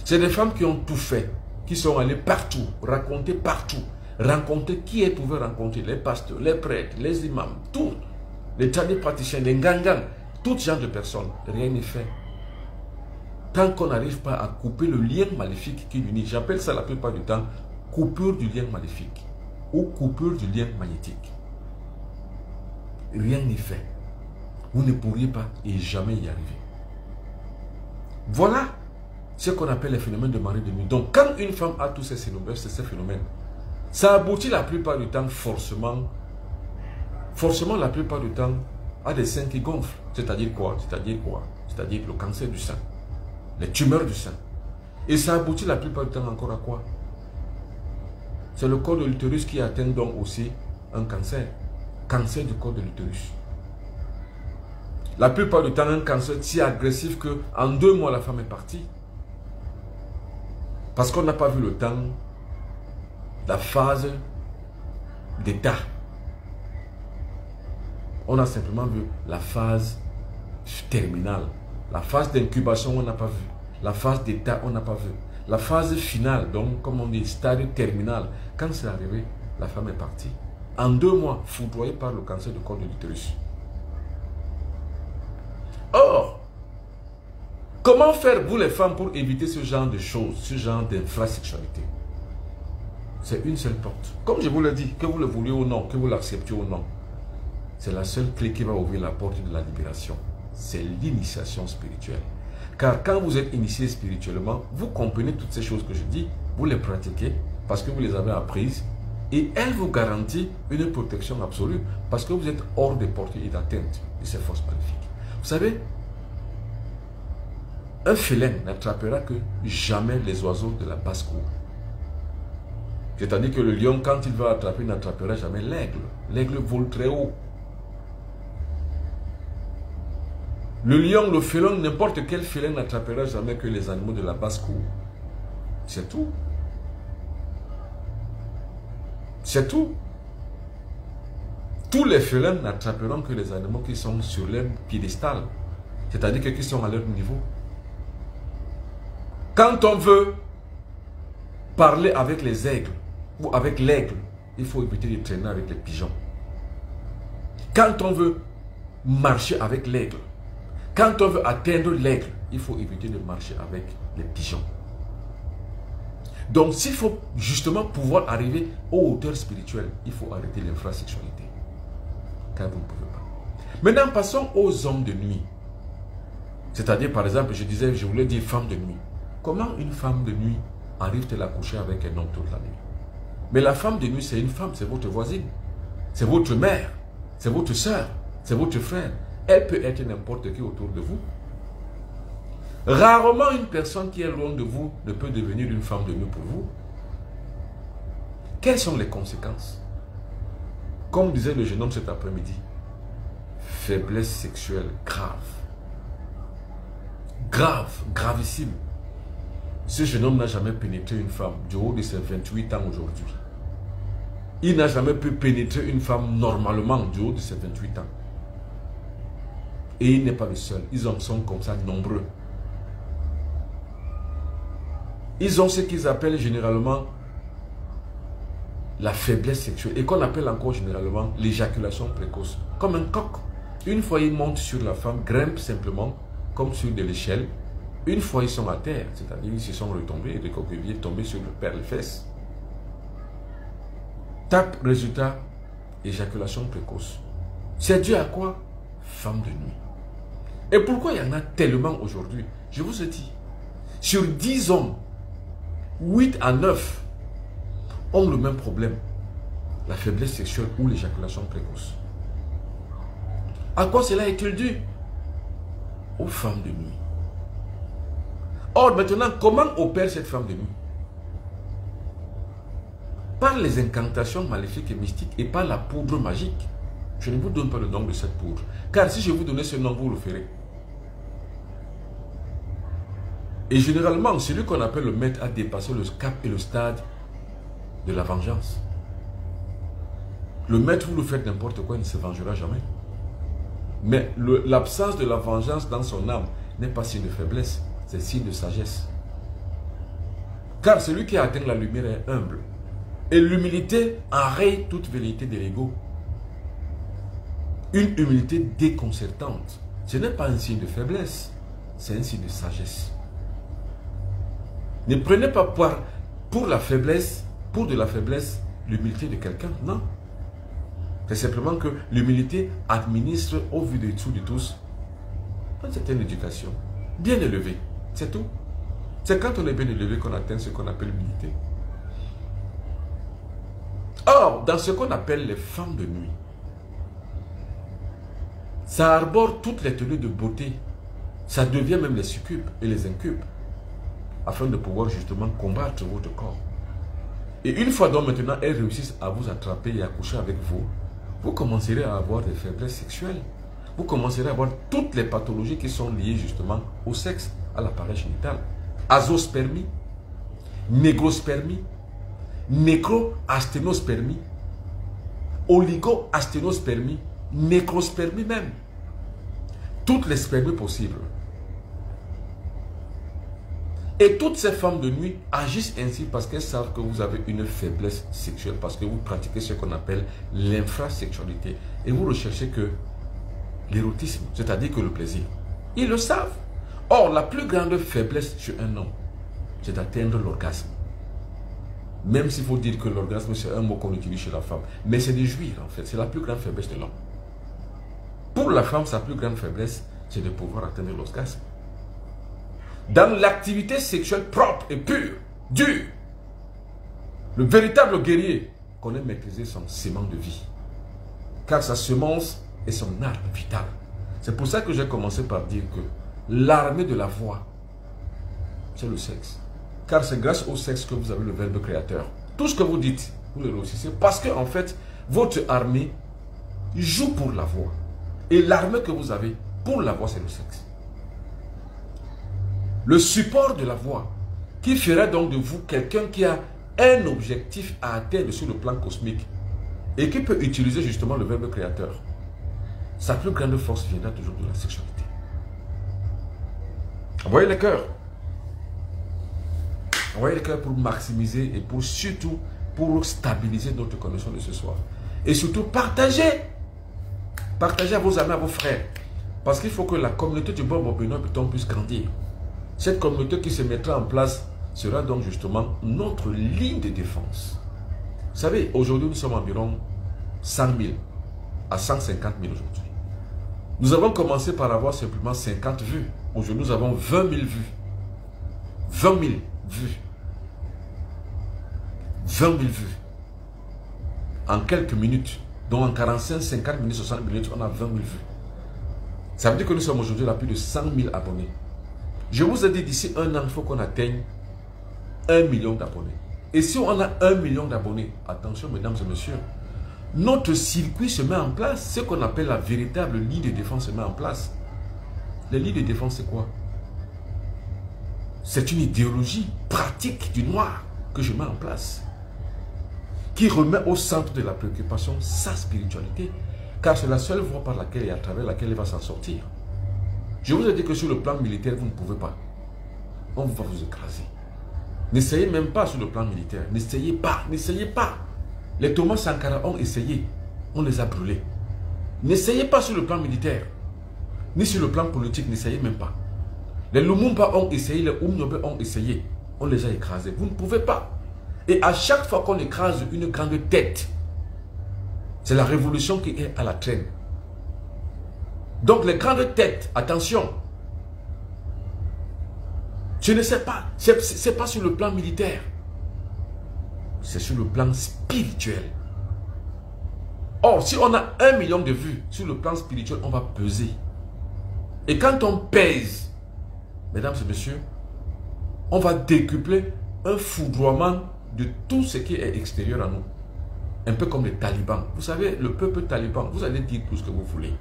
C'est des femmes qui ont tout fait, qui sont allées partout, raconter partout, rencontrer qui elles pouvaient rencontrer, les pasteurs, les prêtres, les imams, tous, les tradipraticiens, les ngangans, tout genre de personnes. Rien n'est fait. Tant qu'on n'arrive pas à couper le lien maléfique qui l'unit, j'appelle ça la plupart du temps coupure du lien maléfique ou coupure du lien magnétique. Rien n'est fait. Vous ne pourriez pas et jamais y arriver. Voilà ce qu'on appelle les phénomènes de mari de nuit. Donc, quand une femme a tous ces phénomènes, ça aboutit la plupart du temps forcément la plupart du temps à des seins qui gonflent. C'est-à-dire quoi? C'est-à-dire le cancer du sein, les tumeurs du sein. Et ça aboutit la plupart du temps encore à quoi? C'est le col de l'utérus qui atteint donc aussi un cancer. Cancer du col de l'utérus. La plupart du temps, un cancer si agressif qu'en 2 mois, la femme est partie. Parce qu'on n'a pas vu le temps, la phase d'état. On a simplement vu la phase terminale. La phase d'incubation, on n'a pas vu. La phase d'état, on n'a pas vu. La phase finale, donc comme on dit, stade terminal. Quand c'est arrivé, la femme est partie. En 2 mois, foudroyée par le cancer du col de l'utérus. Or, Comment faire, vous les femmes, pour éviter ce genre de choses, ce genre d'infrasexualité? C'est une seule porte. Comme je vous l'ai dit, que vous le vouliez ou non, que vous l'acceptiez ou non, c'est la seule clé qui va ouvrir la porte de la libération. C'est l'initiation spirituelle. Car quand vous êtes initié spirituellement, vous comprenez toutes ces choses que je dis, vous les pratiquez parce que vous les avez apprises et elle vous garantit une protection absolue parce que vous êtes hors de portée et d'atteinte de ces forces maléfiques. Vous savez, un félin n'attrapera que jamais les oiseaux de la basse-cour. C'est-à-dire que le lion, quand il va attraper, n'attrapera jamais l'aigle. L'aigle vole très haut. Le lion, le félin, n'importe quel félin n'attrapera jamais que les animaux de la basse-cour. C'est tout. C'est tout. Tous les félins n'attraperont que les animaux qui sont sur leur piédestal. C'est-à-dire que qui sont à leur niveau. Quand on veut parler avec les aigles ou avec l'aigle, il faut éviter de traîner avec les pigeons. Quand on veut marcher avec l'aigle, quand on veut atteindre l'aigle, il faut éviter de marcher avec les pigeons. Donc, s'il faut justement pouvoir arriver aux hauteurs spirituelles, il faut arrêter l'infrasexualité. Car vous ne pouvez pas. Maintenant, passons aux hommes de nuit. C'est-à-dire, par exemple, je voulais dire femme de nuit. Comment une femme de nuit arrive-t-elle à coucher avec un homme toute la nuit? Mais la femme de nuit, c'est une femme, c'est votre voisine. C'est votre mère, c'est votre soeur, c'est votre frère. Elle peut être n'importe qui autour de vous. Rarement une personne qui est loin de vous ne peut devenir une femme de nuit pour vous. Quelles sont les conséquences? Comme disait le jeune homme cet après-midi, faiblesse sexuelle grave. Grave, gravissime. Ce jeune homme n'a jamais pénétré une femme du haut de ses 28 ans aujourd'hui. Il n'a jamais pu pénétrer une femme normalement du haut de ses 28 ans. Et il n'est pas le seul. Ils en sont comme ça nombreux. Ils ont ce qu'ils appellent généralement la faiblesse sexuelle et qu'on appelle encore généralement l'éjaculation précoce. Comme un coq. Une fois ils montent sur la femme, grimpent simplement comme sur de l'échelle. Une fois ils sont à terre, c'est-à-dire ils se sont retombés et le coquelier est tombé sur le père, les fesses. Tape, résultat, éjaculation précoce. C'est dû à quoi? Femme de nuit. Et pourquoi il y en a tellement aujourd'hui? Je vous ai dit, sur 10 hommes, 8 à 9 ont le même problème. La faiblesse sexuelle ou l'éjaculation précoce. À quoi cela est-il dû? Aux femmes de nuit. Or, maintenant, comment opère cette femme de nuit? Par les incantations maléfiques et mystiques et par la poudre magique. Je ne vous donne pas le nom de cette poudre. Car si je vous donnais ce nom, vous le ferez. Et généralement, celui qu'on appelle le maître a dépassé le cap et le stade de la vengeance. Le maître, vous le faites n'importe quoi, il ne se vengera jamais. Mais l'absence de la vengeance dans son âme n'est pas signe de faiblesse. C'est signe de sagesse. Car celui qui atteint la lumière est humble. Et l'humilité enraye toute vérité de l'ego. Une humilité déconcertante. Ce n'est pas un signe de faiblesse. C'est un signe de sagesse. Ne prenez pas pour la faiblesse, pour de la faiblesse, l'humilité de quelqu'un. Non. C'est simplement que l'humilité administre au vu de tous une certaine éducation. Bien élevée. C'est tout. C'est quand on est bien élevé qu'on atteint ce qu'on appelle l'humilité. Or, dans ce qu'on appelle les femmes de nuit, ça arbore toutes les tenues de beauté. Ça devient même les succubes et les incubes. Afin de pouvoir justement combattre votre corps. Et une fois donc maintenant elles réussissent à vous attraper et à coucher avec vous, vous commencerez à avoir des faiblesses sexuelles. Vous commencerez à avoir toutes les pathologies qui sont liées justement au sexe, à l'appareil génital. Azospermie, négrospermie, nécroasténospermie, oligoasténospermie, nécrospermie même. Toutes les spermies possibles. Et toutes ces femmes de nuit agissent ainsi parce qu'elles savent que vous avez une faiblesse sexuelle, parce que vous pratiquez ce qu'on appelle l'infrasexualité. Et vous recherchez que l'érotisme, c'est-à-dire que le plaisir. Ils le savent. Or, la plus grande faiblesse chez un homme, c'est d'atteindre l'orgasme. Même s'il faut dire que l'orgasme, c'est un mot qu'on utilise chez la femme. Mais c'est de jouir, en fait. C'est la plus grande faiblesse de l'homme. Pour la femme, sa plus grande faiblesse, c'est de pouvoir atteindre l'orgasme. Dans l'activité sexuelle propre et pure, dure, le véritable guerrier connaît maîtriser son sément de vie. Car sa semence est son arme vitale. C'est pour ça que j'ai commencé par dire que l'armée de la voix, c'est le sexe. Car c'est grâce au sexe que vous avez le verbe créateur. Tout ce que vous dites, vous le réussissez. Parce que en fait, votre armée joue pour la voix. Et l'armée que vous avez pour la voix, c'est le sexe. Le support de la voix, qui ferait donc de vous quelqu'un qui a un objectif à atteindre sur le plan cosmique et qui peut utiliser justement le verbe créateur. Sa plus grande force viendra toujours de la sexualité. Envoyez les cœurs. Envoyez les cœurs pour maximiser et pour surtout pour stabiliser notre connexion de ce soir. Et surtout partagez. Partagez à vos amis, à vos frères. Parce qu'il faut que la communauté du Bobo Benoît puisse grandir. Cette communauté qui se mettra en place sera donc justement notre ligne de défense. Vous savez, aujourd'hui nous sommes environ 100 000 à 150 000 aujourd'hui. Nous avons commencé par avoir simplement 50 vues. Aujourd'hui nous avons 20 000 vues. 20 000 vues. 20 000 vues. En quelques minutes. Donc en 45, 50 minutes, 60 minutes, on a 20 000 vues. Ça veut dire que nous sommes aujourd'hui à plus de 100 000 abonnés. Je vous ai dit d'ici un an, il faut qu'on atteigne 1 million d'abonnés. Et si on a 1 million d'abonnés, attention mesdames et messieurs, notre circuit se met en place. Ce qu'on appelle la véritable ligne de défense se met en place. La ligne de défense, c'est quoi? C'est une idéologie pratique du noir que je mets en place, qui remet au centre de la préoccupation sa spiritualité. Car c'est la seule voie par laquelle et à travers laquelle il va s'en sortir. Je vous ai dit que sur le plan militaire, vous ne pouvez pas. On va vous écraser. N'essayez même pas sur le plan militaire. N'essayez pas. N'essayez pas. Les Thomas Sankara ont essayé. On les a brûlés. N'essayez pas sur le plan militaire. Ni sur le plan politique. N'essayez même pas. Les Lumumba ont essayé. Les Oumniobe ont essayé. On les a écrasés. Vous ne pouvez pas. Et à chaque fois qu'on écrase une grande tête, c'est la révolution qui est à la traîne. Donc les grandes têtes, attention, je ne sais pas, c'est pas sur le plan militaire, c'est sur le plan spirituel. Or, si on a 1 million de vues sur le plan spirituel, on va peser. Et quand on pèse, mesdames et messieurs, on va décupler un foudroiement de tout ce qui est extérieur à nous. Un peu comme les talibans. Vous savez, le peuple taliban, vous allez dire tout ce que vous voulez.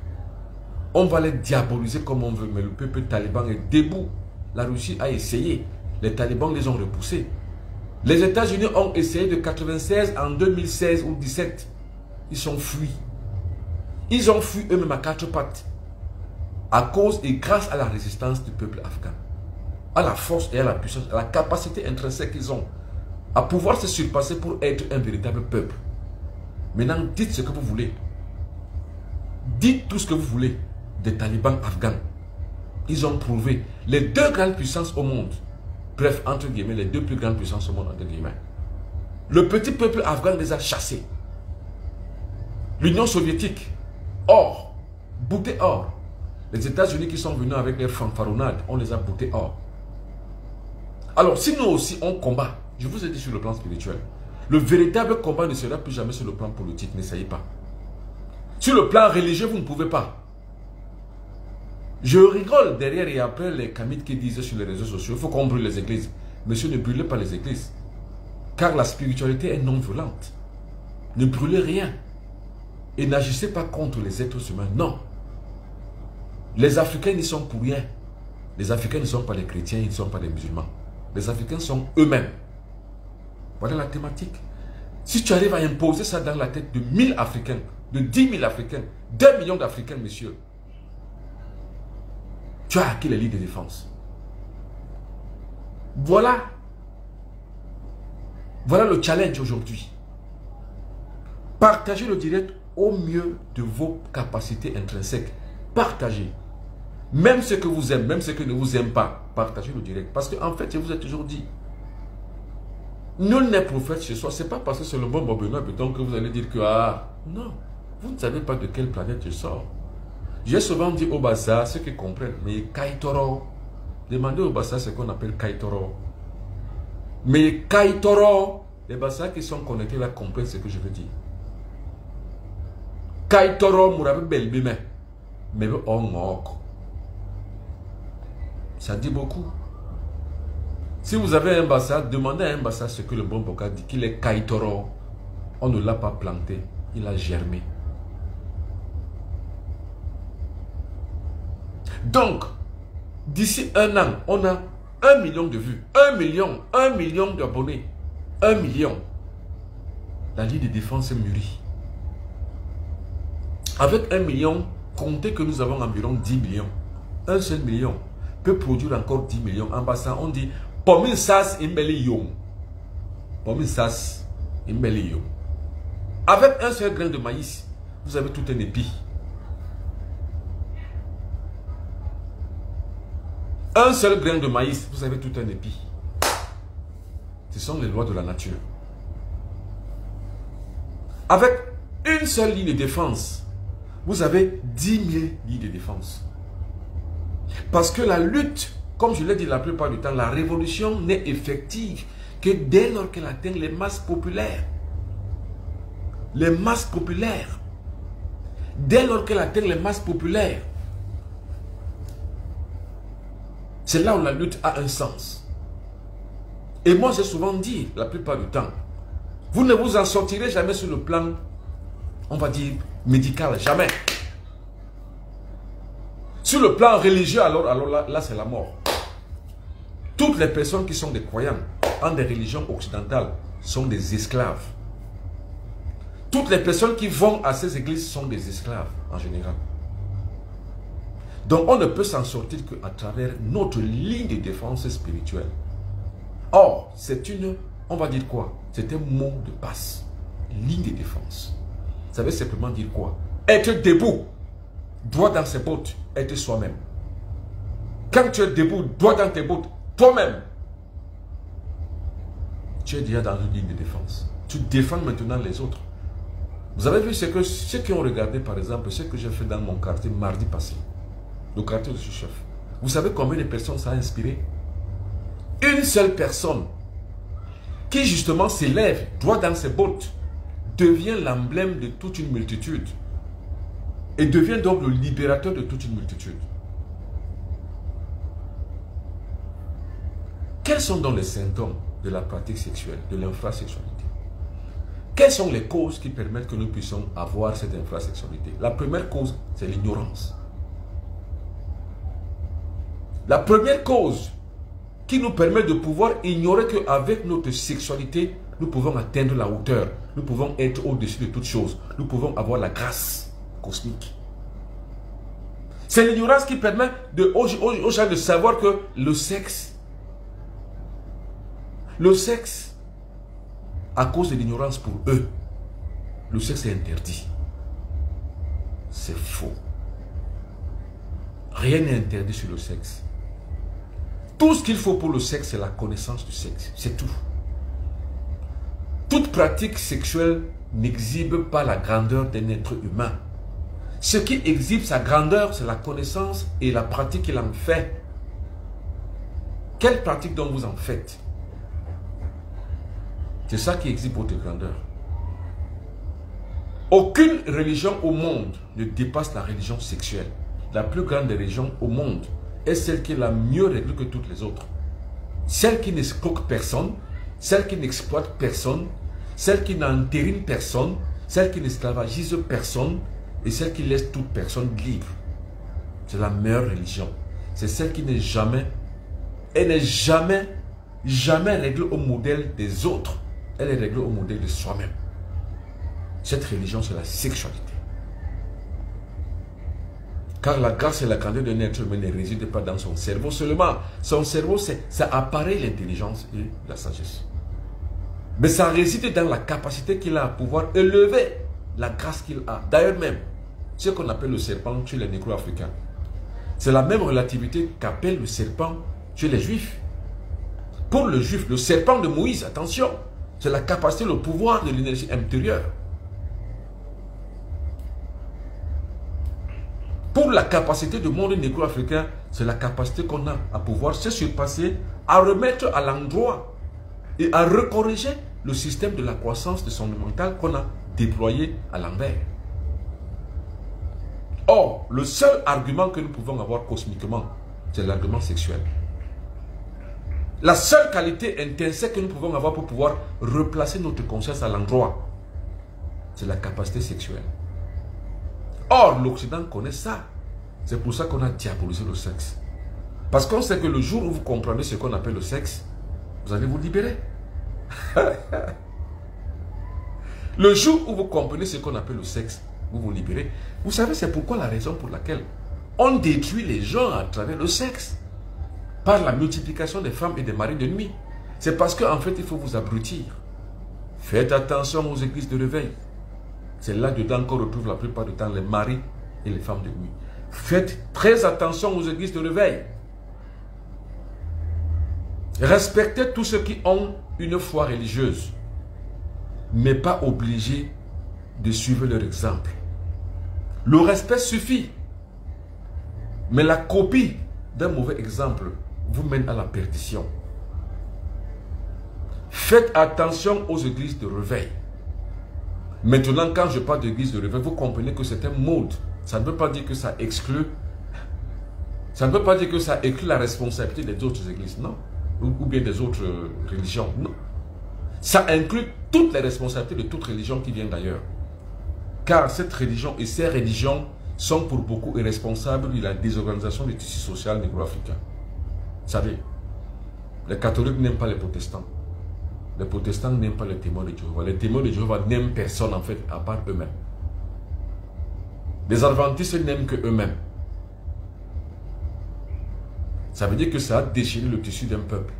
On va les diaboliser comme on veut, mais le peuple taliban est debout. La Russie a essayé. Les talibans les ont repoussés. Les États-Unis ont essayé de 96 en 2016 ou 2017. Ils sont fuis. Ils ont fui eux-mêmes à quatre pattes. À cause et grâce à la résistance du peuple afghan. À la force et à la puissance, à la capacité intrinsèque qu'ils ont. À pouvoir se surpasser pour être un véritable peuple. Maintenant, dites ce que vous voulez. Dites tout ce que vous voulez des talibans afghans. Ils ont prouvé les deux grandes puissances au monde. Bref, entre guillemets, les deux plus grandes puissances au monde, entre guillemets. Le petit peuple afghan les a chassés. L'Union soviétique, or, bouté or. Les États-Unis qui sont venus avec les fanfaronnades, on les a boutés or. Alors, si nous aussi on combat, je vous ai dit sur le plan spirituel, le véritable combat ne sera plus jamais sur le plan politique, n'essayez pas. Sur le plan religieux, vous ne pouvez pas. Je rigole derrière et après les kamites qui disaient sur les réseaux sociaux, il faut qu'on brûle les églises. Monsieur, ne brûlez pas les églises. Car la spiritualité est non violente. Ne brûlez rien. Et n'agissez pas contre les êtres humains. Non. Les Africains n'y sont pour rien. Les Africains ne sont pas des chrétiens, ils ne sont pas des musulmans. Les Africains sont eux-mêmes. Voilà la thématique. Si tu arrives à imposer ça dans la tête de 1000 Africains, de 10 000 Africains, d'1 million d'Africains, messieurs, tu as acquis les lignes de défense. Voilà. Voilà le challenge aujourd'hui. Partagez le direct au mieux de vos capacités intrinsèques. Partagez. Même ceux que vous aimez, même ceux qui ne vous aiment pas, partagez le direct. Parce qu'en fait, je vous ai toujours dit, nul n'est prophète chez soi. Ce n'est pas parce que c'est le bon Bobino que vous allez dire que, ah, non, vous ne savez pas de quelle planète je sors. J'ai souvent dit au Bassa, ceux qui comprennent, mais Kaitoro, demandez au Bassa ce qu'on appelle Kaitoro. Mais Kaitoro, les Bassa qui sont connectés là comprennent ce que je veux dire. Kaitoro, Mourabe Belbime, mais on ça dit beaucoup. Si vous avez un Bassa, demandez à un Bassa ce que le bon Boka dit, qu'il est Kaitoro. On ne l'a pas planté, il a germé. Donc, d'ici un an, on a 1 million de vues, 1 million d'abonnés, 1 million. La ligne de défense mûrit. Avec 1 million, comptez que nous avons environ 10 millions. Un seul million peut produire encore 10 millions. En passant, on dit, Pomin sas imbeli yom. Pomin sas imbeli yom. Avec un seul grain de maïs, vous avez tout un épi. Un seul grain de maïs, vous avez tout un épi. Ce sont les lois de la nature. Avec une seule ligne de défense, vous avez 10 000 lignes de défense. Parce que la lutte, comme je l'ai dit la plupart du temps, la révolution n'est effective que dès lors qu'elle atteint les masses populaires. Les masses populaires. Dès lors qu'elle atteint les masses populaires. C'est là où la lutte a un sens. Et moi, j'ai souvent dit, la plupart du temps, vous ne vous en sortirez jamais sur le plan, on va dire, médical, jamais. Sur le plan religieux, alors là c'est la mort. Toutes les personnes qui sont des croyants en des religions occidentales sont des esclaves. Toutes les personnes qui vont à ces églises sont des esclaves, en général. Donc on ne peut s'en sortir qu'à travers notre ligne de défense spirituelle. Or, c'est une, on va dire quoi? C'est un mot de passe. Ligne de défense. Ça veut simplement dire quoi? Être debout, droit dans ses bottes, être soi-même. Quand tu es debout, droit dans tes bottes, toi-même, tu es déjà dans une ligne de défense. Tu défends maintenant les autres. Vous avez vu ce que ceux qui ont regardé, par exemple, ce que j'ai fait dans mon quartier mardi passé. Le quartier de ce chef. Vous savez combien de personnes ça a inspiré? Une seule personne qui justement s'élève droit dans ses bottes devient l'emblème de toute une multitude et devient donc le libérateur de toute une multitude. Quels sont donc les symptômes de la pratique sexuelle, de l'infrasexualité? Quelles sont les causes qui permettent que nous puissions avoir cette infrasexualité? La première cause, c'est l'ignorance. La première cause qui nous permet de pouvoir ignorer qu'avec notre sexualité, nous pouvons atteindre la hauteur, nous pouvons être au-dessus de toutes choses, nous pouvons avoir la grâce cosmique. C'est l'ignorance qui permet aux gens de savoir que le sexe, à cause de l'ignorance pour eux, le sexe est interdit. C'est faux. Rien n'est interdit sur le sexe. Tout ce qu'il faut pour le sexe, c'est la connaissance du sexe. C'est tout. Toute pratique sexuelle n'exhibe pas la grandeur d'un être humain. Ce qui exhibe sa grandeur, c'est la connaissance et la pratique qu'il en fait. Quelle pratique donc vous en faites? C'est ça qui exhibe votre grandeur. Aucune religion au monde ne dépasse la religion sexuelle. La plus grande des religions au monde est celle qui est la mieux réglée que toutes les autres. Celle qui n'escroque personne, celle qui n'exploite personne, celle qui n'entérine personne, celle qui n'esclavagise personne et celle qui laisse toute personne libre. C'est la meilleure religion. C'est celle qui n'est jamais, elle n'est jamais réglée au modèle des autres. Elle est réglée au modèle de soi-même. Cette religion, c'est la sexualité. Car la grâce et la grandeur d'un être humain ne résident pas dans son cerveau seulement. Son cerveau, ça apparaît l'intelligence et la sagesse. Mais ça réside dans la capacité qu'il a à pouvoir élever la grâce qu'il a. D'ailleurs même, ce qu'on appelle le serpent chez les négro-africains. C'est la même relativité qu'appelle le serpent chez les Juifs. Pour le Juif, le serpent de Moïse, attention, c'est la capacité, le pouvoir de l'énergie intérieure. Pour la capacité du monde négro-africain, c'est la capacité qu'on a à pouvoir se surpasser, à remettre à l'endroit et à recorriger le système de la croissance de son mental qu'on a déployé à l'envers. Or, le seul argument que nous pouvons avoir cosmiquement, c'est l'argument sexuel. La seule qualité intrinsèque que nous pouvons avoir pour pouvoir replacer notre conscience à l'endroit, c'est la capacité sexuelle. Or, l'Occident connaît ça. C'est pour ça qu'on a diabolisé le sexe. Parce qu'on sait que le jour où vous comprenez ce qu'on appelle le sexe, vous allez vous libérer. Le jour où vous comprenez ce qu'on appelle le sexe, vous vous libérez. Vous savez, c'est pourquoi la raison pour laquelle on détruit les gens à travers le sexe. Par la multiplication des femmes et des maris de nuit. C'est parce qu'en fait, il faut vous abrutir. Faites attention aux églises de réveil. C'est là-dedans qu'on retrouve la plupart du temps les maris et les femmes de nuit. Faites très attention aux églises de réveil. Respectez tous ceux qui ont une foi religieuse, mais pas obligés de suivre leur exemple. Le respect suffit. Mais la copie d'un mauvais exemple vous mène à la perdition. Faites attention aux églises de réveil. Maintenant, quand je parle d'église de réveil, vous comprenez que c'est un mode. Ça ne veut pas dire que ça exclut. Ça ne veut pas dire que ça exclut la responsabilité des autres églises, non. Ou bien des autres religions, non. Ça inclut toutes les responsabilités de toute religion qui vient d'ailleurs. Car cette religion et ces religions sont pour beaucoup responsables de la désorganisation du tissu social négro-africain. Vous savez, les catholiques n'aiment pas les protestants. Les protestants n'aiment pas les témoins de Jéhovah. Les témoins de Jéhovah n'aiment personne en fait, à part eux-mêmes. Les adventistes n'aiment que eux-mêmes. Ça veut dire que ça a déchiré le tissu d'un peuple.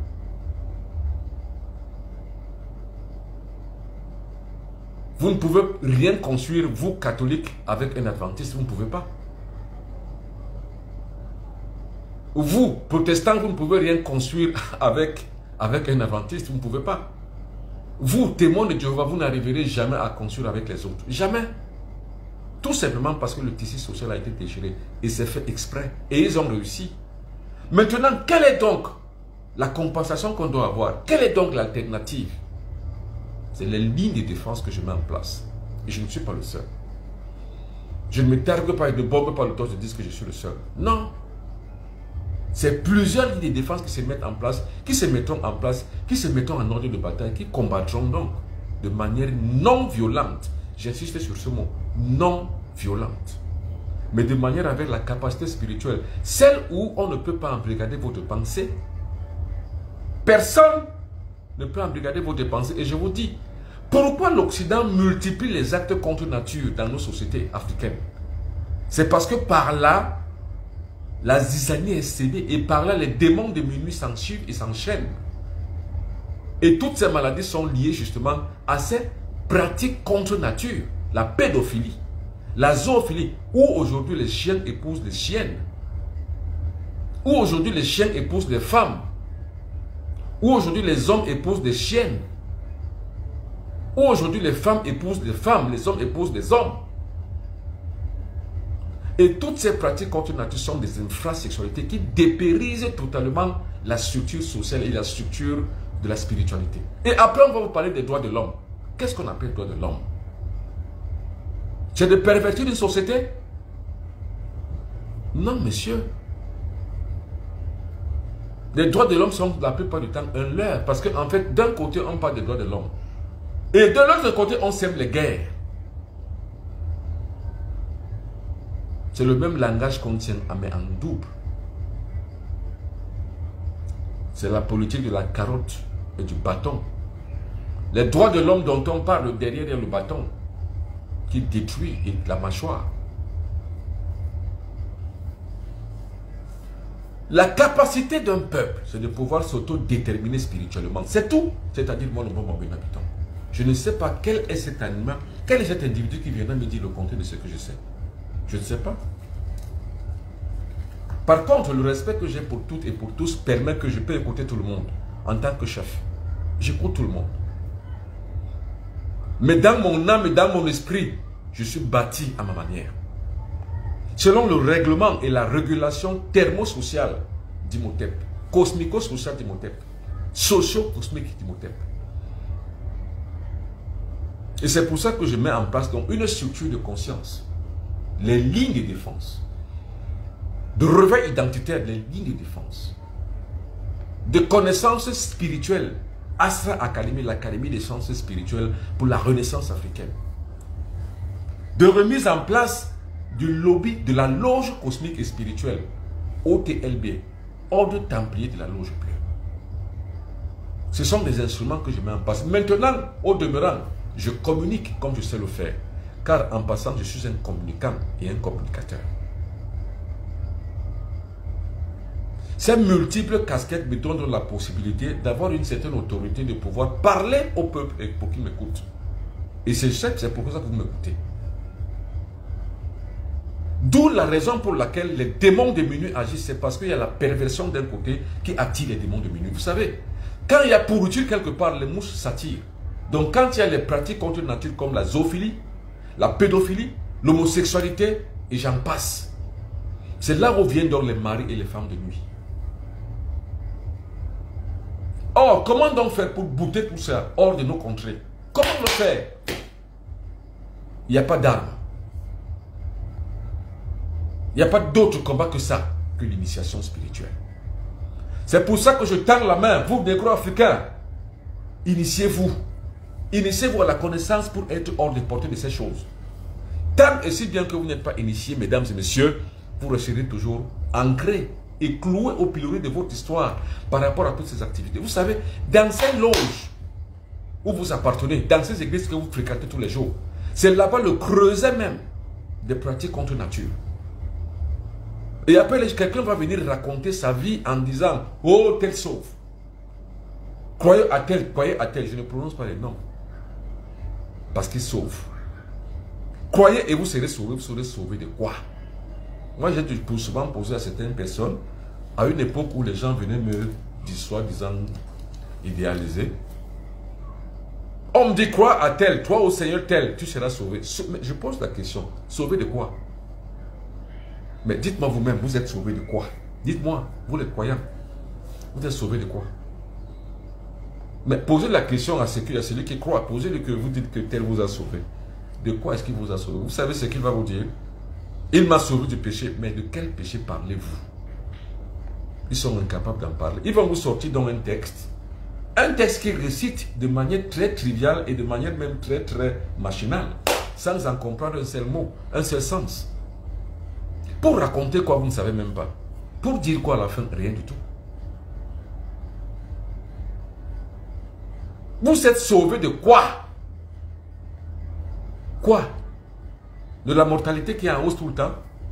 Vous ne pouvez rien construire, vous, catholiques, avec un adventiste, vous ne pouvez pas. Vous, protestants, vous ne pouvez rien construire avec un adventiste, vous ne pouvez pas. Vous, témoins de Jéhovah, vous n'arriverez jamais à construire avec les autres. Jamais. Tout simplement parce que le tissu social a été déchiré. Et c'est fait exprès. Et ils ont réussi. Maintenant, quelle est donc la compensation qu'on doit avoir? Quelle est donc l'alternative? C'est les lignes de défense que je mets en place. Et je ne suis pas le seul. Je ne me targue pas et ne bombe pas le torse de dire que je suis le seul. Non. C'est plusieurs lignes de défense qui se mettent en place, qui se mettront en place, qui se mettront en ordre de bataille, qui combattront donc de manière non violente. J'insiste sur ce mot, non violente. Mais de manière avec la capacité spirituelle, celle où on ne peut pas embrigader votre pensée. Personne ne peut embrigader votre pensée. Et je vous dis, pourquoi l'Occident multiplie les actes contre nature dans nos sociétés africaines? C'est parce que par là, la zizanie est sévée et par là, les démons de minuit s'en suivent et s'enchaînent. Et toutes ces maladies sont liées justement à ces pratiques contre nature. La pédophilie, la zoophilie, où aujourd'hui les chiens épousent les chiennes, où aujourd'hui les chiens épousent les femmes, où aujourd'hui les hommes épousent des chiennes, où aujourd'hui les femmes épousent les femmes, les hommes épousent les hommes. Et toutes ces pratiques contre nature sont des infrasexualités qui dépérisent totalement la structure sociale et la structure de la spiritualité. Et après, on va vous parler des droits de l'homme. Qu'est-ce qu'on appelle droits de l'homme? C'est de pervertir une société? Non, monsieur. Les droits de l'homme sont la plupart du temps un leurre. Parce qu'en fait, d'un côté, on parle des droits de l'homme. Et de l'autre côté, on sème les guerres. C'est le même langage qu'on tient à mettre en double. C'est la politique de la carotte et du bâton. Les droits de l'homme dont on parle derrière le bâton qui détruit la mâchoire. La capacité d'un peuple, c'est de pouvoir s'autodéterminer spirituellement. C'est tout. C'est-à-dire, moi, le bon habitant. Je ne sais pas quel est cet animal, quel est cet individu qui viendra me dire le contraire de ce que je sais. Je ne sais pas. Par contre, le respect que j'ai pour toutes et pour tous permet que je peux écouter tout le monde en tant que chef. J'écoute tout le monde. Mais dans mon âme et dans mon esprit, je suis bâti à ma manière. Selon le règlement et la régulation thermosociale d'Imhotep, cosmico-sociale d'Imhotep, socio-cosmique d'Imhotep. Et c'est pour ça que je mets en place donc une structure de conscience, les lignes de défense, de réveil identitaire, les lignes de défense, de connaissances spirituelles, Astra Academy, l'Académie des sciences spirituelles pour la renaissance africaine, de remise en place du lobby de la loge cosmique et spirituelle, OTLB, Ordre Templier de la Loge Bleue. Ce sont des instruments que je mets en place. Maintenant, au demeurant, je communique comme je sais le faire. Car en passant, je suis un communicant et un communicateur. Ces multiples casquettes me donnent la possibilité d'avoir une certaine autorité de pouvoir parler au peuple et pour qu'il m'écoute. Et c'est pour ça que vous m'écoutez. D'où la raison pour laquelle les démons de minuit agissent, c'est parce qu'il y a la perversion d'un côté qui attire les démons de minuit. Vous savez, quand il y a pourriture quelque part, les mouches s'attirent. Donc quand il y a les pratiques contre nature comme la zoophilie, la pédophilie, l'homosexualité, et j'en passe. C'est là où viennent donc les maris et les femmes de nuit. Or, comment donc faire pour bouter tout ça hors de nos contrées? Comment le faire? Il n'y a pas d'armes. Il n'y a pas d'autre combat que ça, que l'initiation spirituelle. C'est pour ça que je tends la main, vous, négro-africains. Initiez-vous. Initiez-vous à la connaissance pour être hors de portée de ces choses. Tant et si bien que vous n'êtes pas initiés, mesdames et messieurs, vous resterez toujours ancrés et cloués au pilori de votre histoire par rapport à toutes ces activités. Vous savez, dans ces loges où vous appartenez, dans ces églises que vous fréquentez tous les jours, c'est là-bas le creuset même des pratiques contre nature. Et après, quelqu'un va venir raconter sa vie en disant « Oh, tel sauve. Croyez à tel, croyez à tel. » Je ne prononce pas les noms. Parce qu'il sauve. Croyez et vous serez sauvés de quoi? Moi, j'ai souvent posé à certaines personnes, à une époque où les gens venaient me dire, soi-disant, idéaliser. On me dit, crois à tel, toi au Seigneur tel, tu seras sauvé. Mais je pose la question, sauvé de quoi? Mais dites-moi vous-même, vous êtes sauvé de quoi? Dites-moi, vous les croyants, vous êtes sauvé de quoi? Mais posez la question à celui qui croit, posez-le que vous dites que tel vous a sauvé. De quoi est-ce qu'il vous a sauvé? Vous savez ce qu'il va vous dire? Il m'a sauvé du péché. Mais de quel péché parlez-vous? Ils sont incapables d'en parler. Ils vont vous sortir dans un texte qui récite de manière très triviale et de manière même très machinale, sans en comprendre un seul mot, un seul sens. Pour raconter quoi, vous ne savez même pas. Pour dire quoi à la fin? Rien du tout. Vous êtes sauvés de quoi? Quoi? De la mortalité qui est en hausse tout le temps?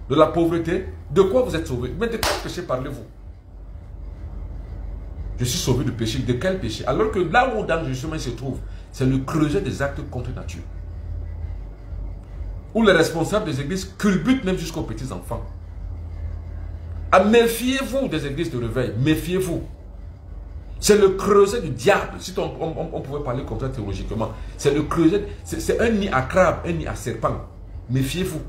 De la pauvreté? De quoi vous êtes sauvés? Mais de quel péché parlez-vous? Je suis sauvé du péché. De quel péché? Alors que là où dans le chemin se trouve, c'est le creuset des actes contre nature. Où les responsables des églises culbutent même jusqu'aux petits enfants. Ah, méfiez-vous des églises de réveil. Méfiez-vous. C'est le creuset du diable. Si on pouvait parler comme ça théologiquement. C'est le creuset. C'est un nid à crabe, un nid à serpent. Méfiez-vous.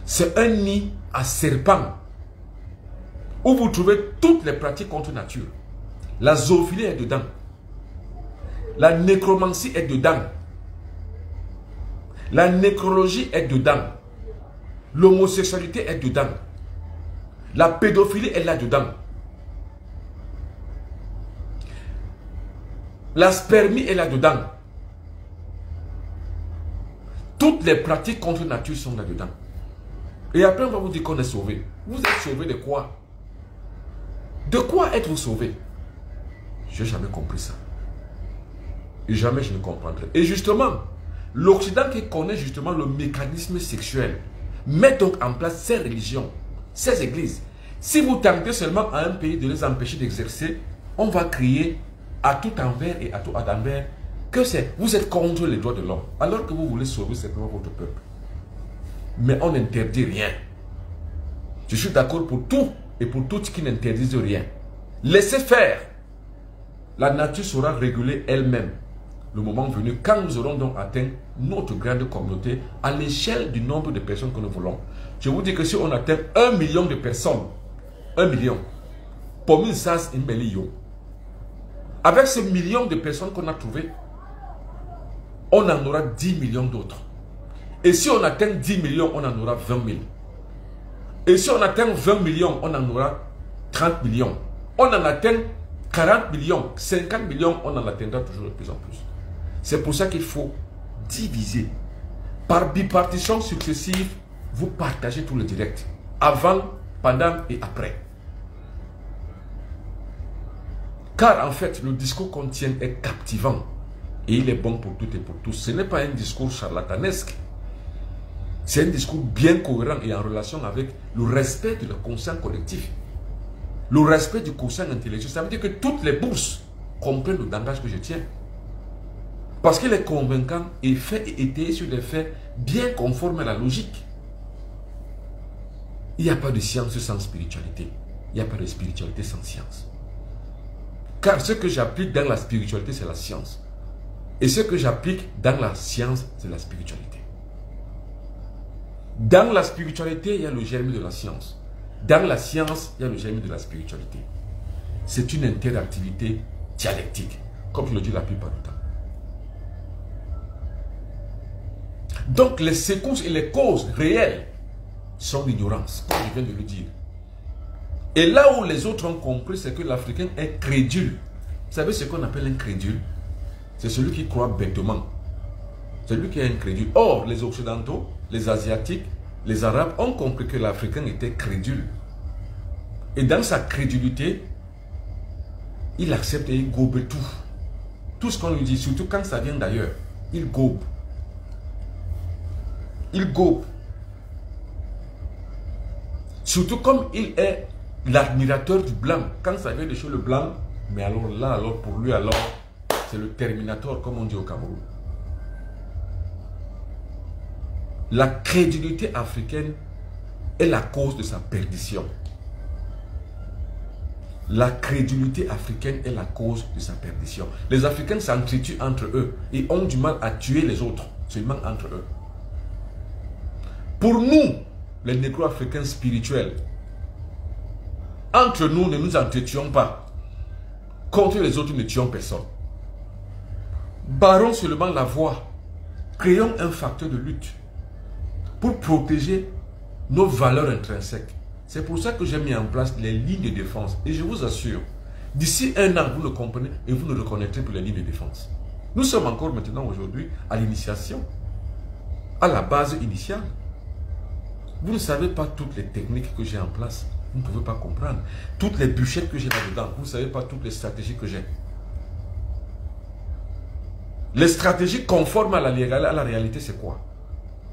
C'est un nid à serpent. Où vous trouvez toutes les pratiques contre nature. La zoophilie est dedans. La nécromancie est dedans. La nécrologie est dedans. L'homosexualité est dedans. La pédophilie est là-dedans. La spermie est là-dedans. Toutes les pratiques contre nature sont là-dedans. Et après, on va vous dire qu'on est sauvé. Vous êtes sauvé de quoi? De quoi êtes-vous sauvé? Je n'ai jamais compris ça. Et jamais je ne comprendrai. Et justement, l'Occident qui connaît justement le mécanisme sexuel met donc en place ces religions, ces églises. Si vous tentez seulement à un pays de les empêcher d'exercer, on va crier à tout envers et à tout envers que vous êtes contre les droits de l'homme, alors que vous voulez sauver simplement votre peuple. Mais on n'interdit rien. Je suis d'accord pour tout et pour toutes qui n'interdisent rien. Laissez faire. La nature sera régulée elle-même. Le moment venu, quand nous aurons donc atteint notre grande communauté à l'échelle du nombre de personnes que nous voulons. Je vous dis que si on atteint 1 million de personnes, 1 million, pour nous, ça, c'est une belle lion. Avec ce million de personnes qu'on a trouvées, on en aura 10 millions d'autres. Et si on atteint 10 millions, on en aura 20 000. Et si on atteint 20 millions, on en aura 30 millions. On en atteint 40 millions, 50 millions, on en atteindra toujours de plus en plus. C'est pour ça qu'il faut diviser. Par bipartition successive, vous partagez tout le direct. Avant, pendant et après. Car en fait, le discours qu'on tient est captivant. Et il est bon pour toutes et pour tous. Ce n'est pas un discours charlatanesque. C'est un discours bien cohérent et en relation avec le respect de la conscience collective. Le respect du quotient intellectuel. Ça veut dire que toutes les bourses comprennent le langage que je tiens. Parce qu'il est convaincant et fait et étayé sur des faits bien conformes à la logique. Il n'y a pas de science sans spiritualité. Il n'y a pas de spiritualité sans science. Car ce que j'applique dans la spiritualité, c'est la science. Et ce que j'applique dans la science, c'est la spiritualité. Dans la spiritualité, il y a le germe de la science. Dans la science, il y a le germe de la spiritualité. C'est une interactivité dialectique, comme je le dis la plupart du temps. Donc les secousses et les causes réelles sont l'ignorance, comme je viens de le dire. Et là où les autres ont compris, c'est que l'Africain est crédule. Vous savez ce qu'on appelle un crédule? C'est celui qui croit bêtement. Celui qui est incrédule. Or, les Occidentaux, les Asiatiques, les Arabes ont compris que l'Africain était crédule. Et dans sa crédulité, il accepte et il gobe tout. Tout ce qu'on lui dit, surtout quand ça vient d'ailleurs, il gobe. Il gobe. Surtout comme il est l'admirateur du blanc. Quand ça vient de chez le blanc, mais alors là, alors pour lui, alors, c'est le Terminator, comme on dit au Cameroun. La crédulité africaine est la cause de sa perdition. La crédulité africaine est la cause de sa perdition. Les Africains s'entretuent entre eux et ont du mal à tuer les autres, seulement entre eux. Pour nous, les négro-africains spirituels, entre nous, ne nous entretuons pas. Contre les autres, ne tuons personne. Barrons seulement la voie. Créons un facteur de lutte pour protéger nos valeurs intrinsèques. C'est pour ça que j'ai mis en place les lignes de défense. Et je vous assure, d'ici un an, vous le comprenez et vous ne reconnaîtrez plus les lignes de défense. Nous sommes encore maintenant aujourd'hui à l'initiation, à la base initiale. Vous ne savez pas toutes les techniques que j'ai en place. Vous ne pouvez pas comprendre. Toutes les bûchettes que j'ai là-dedans. Vous ne savez pas toutes les stratégies que j'ai. Les stratégies conformes à la réalité, c'est quoi?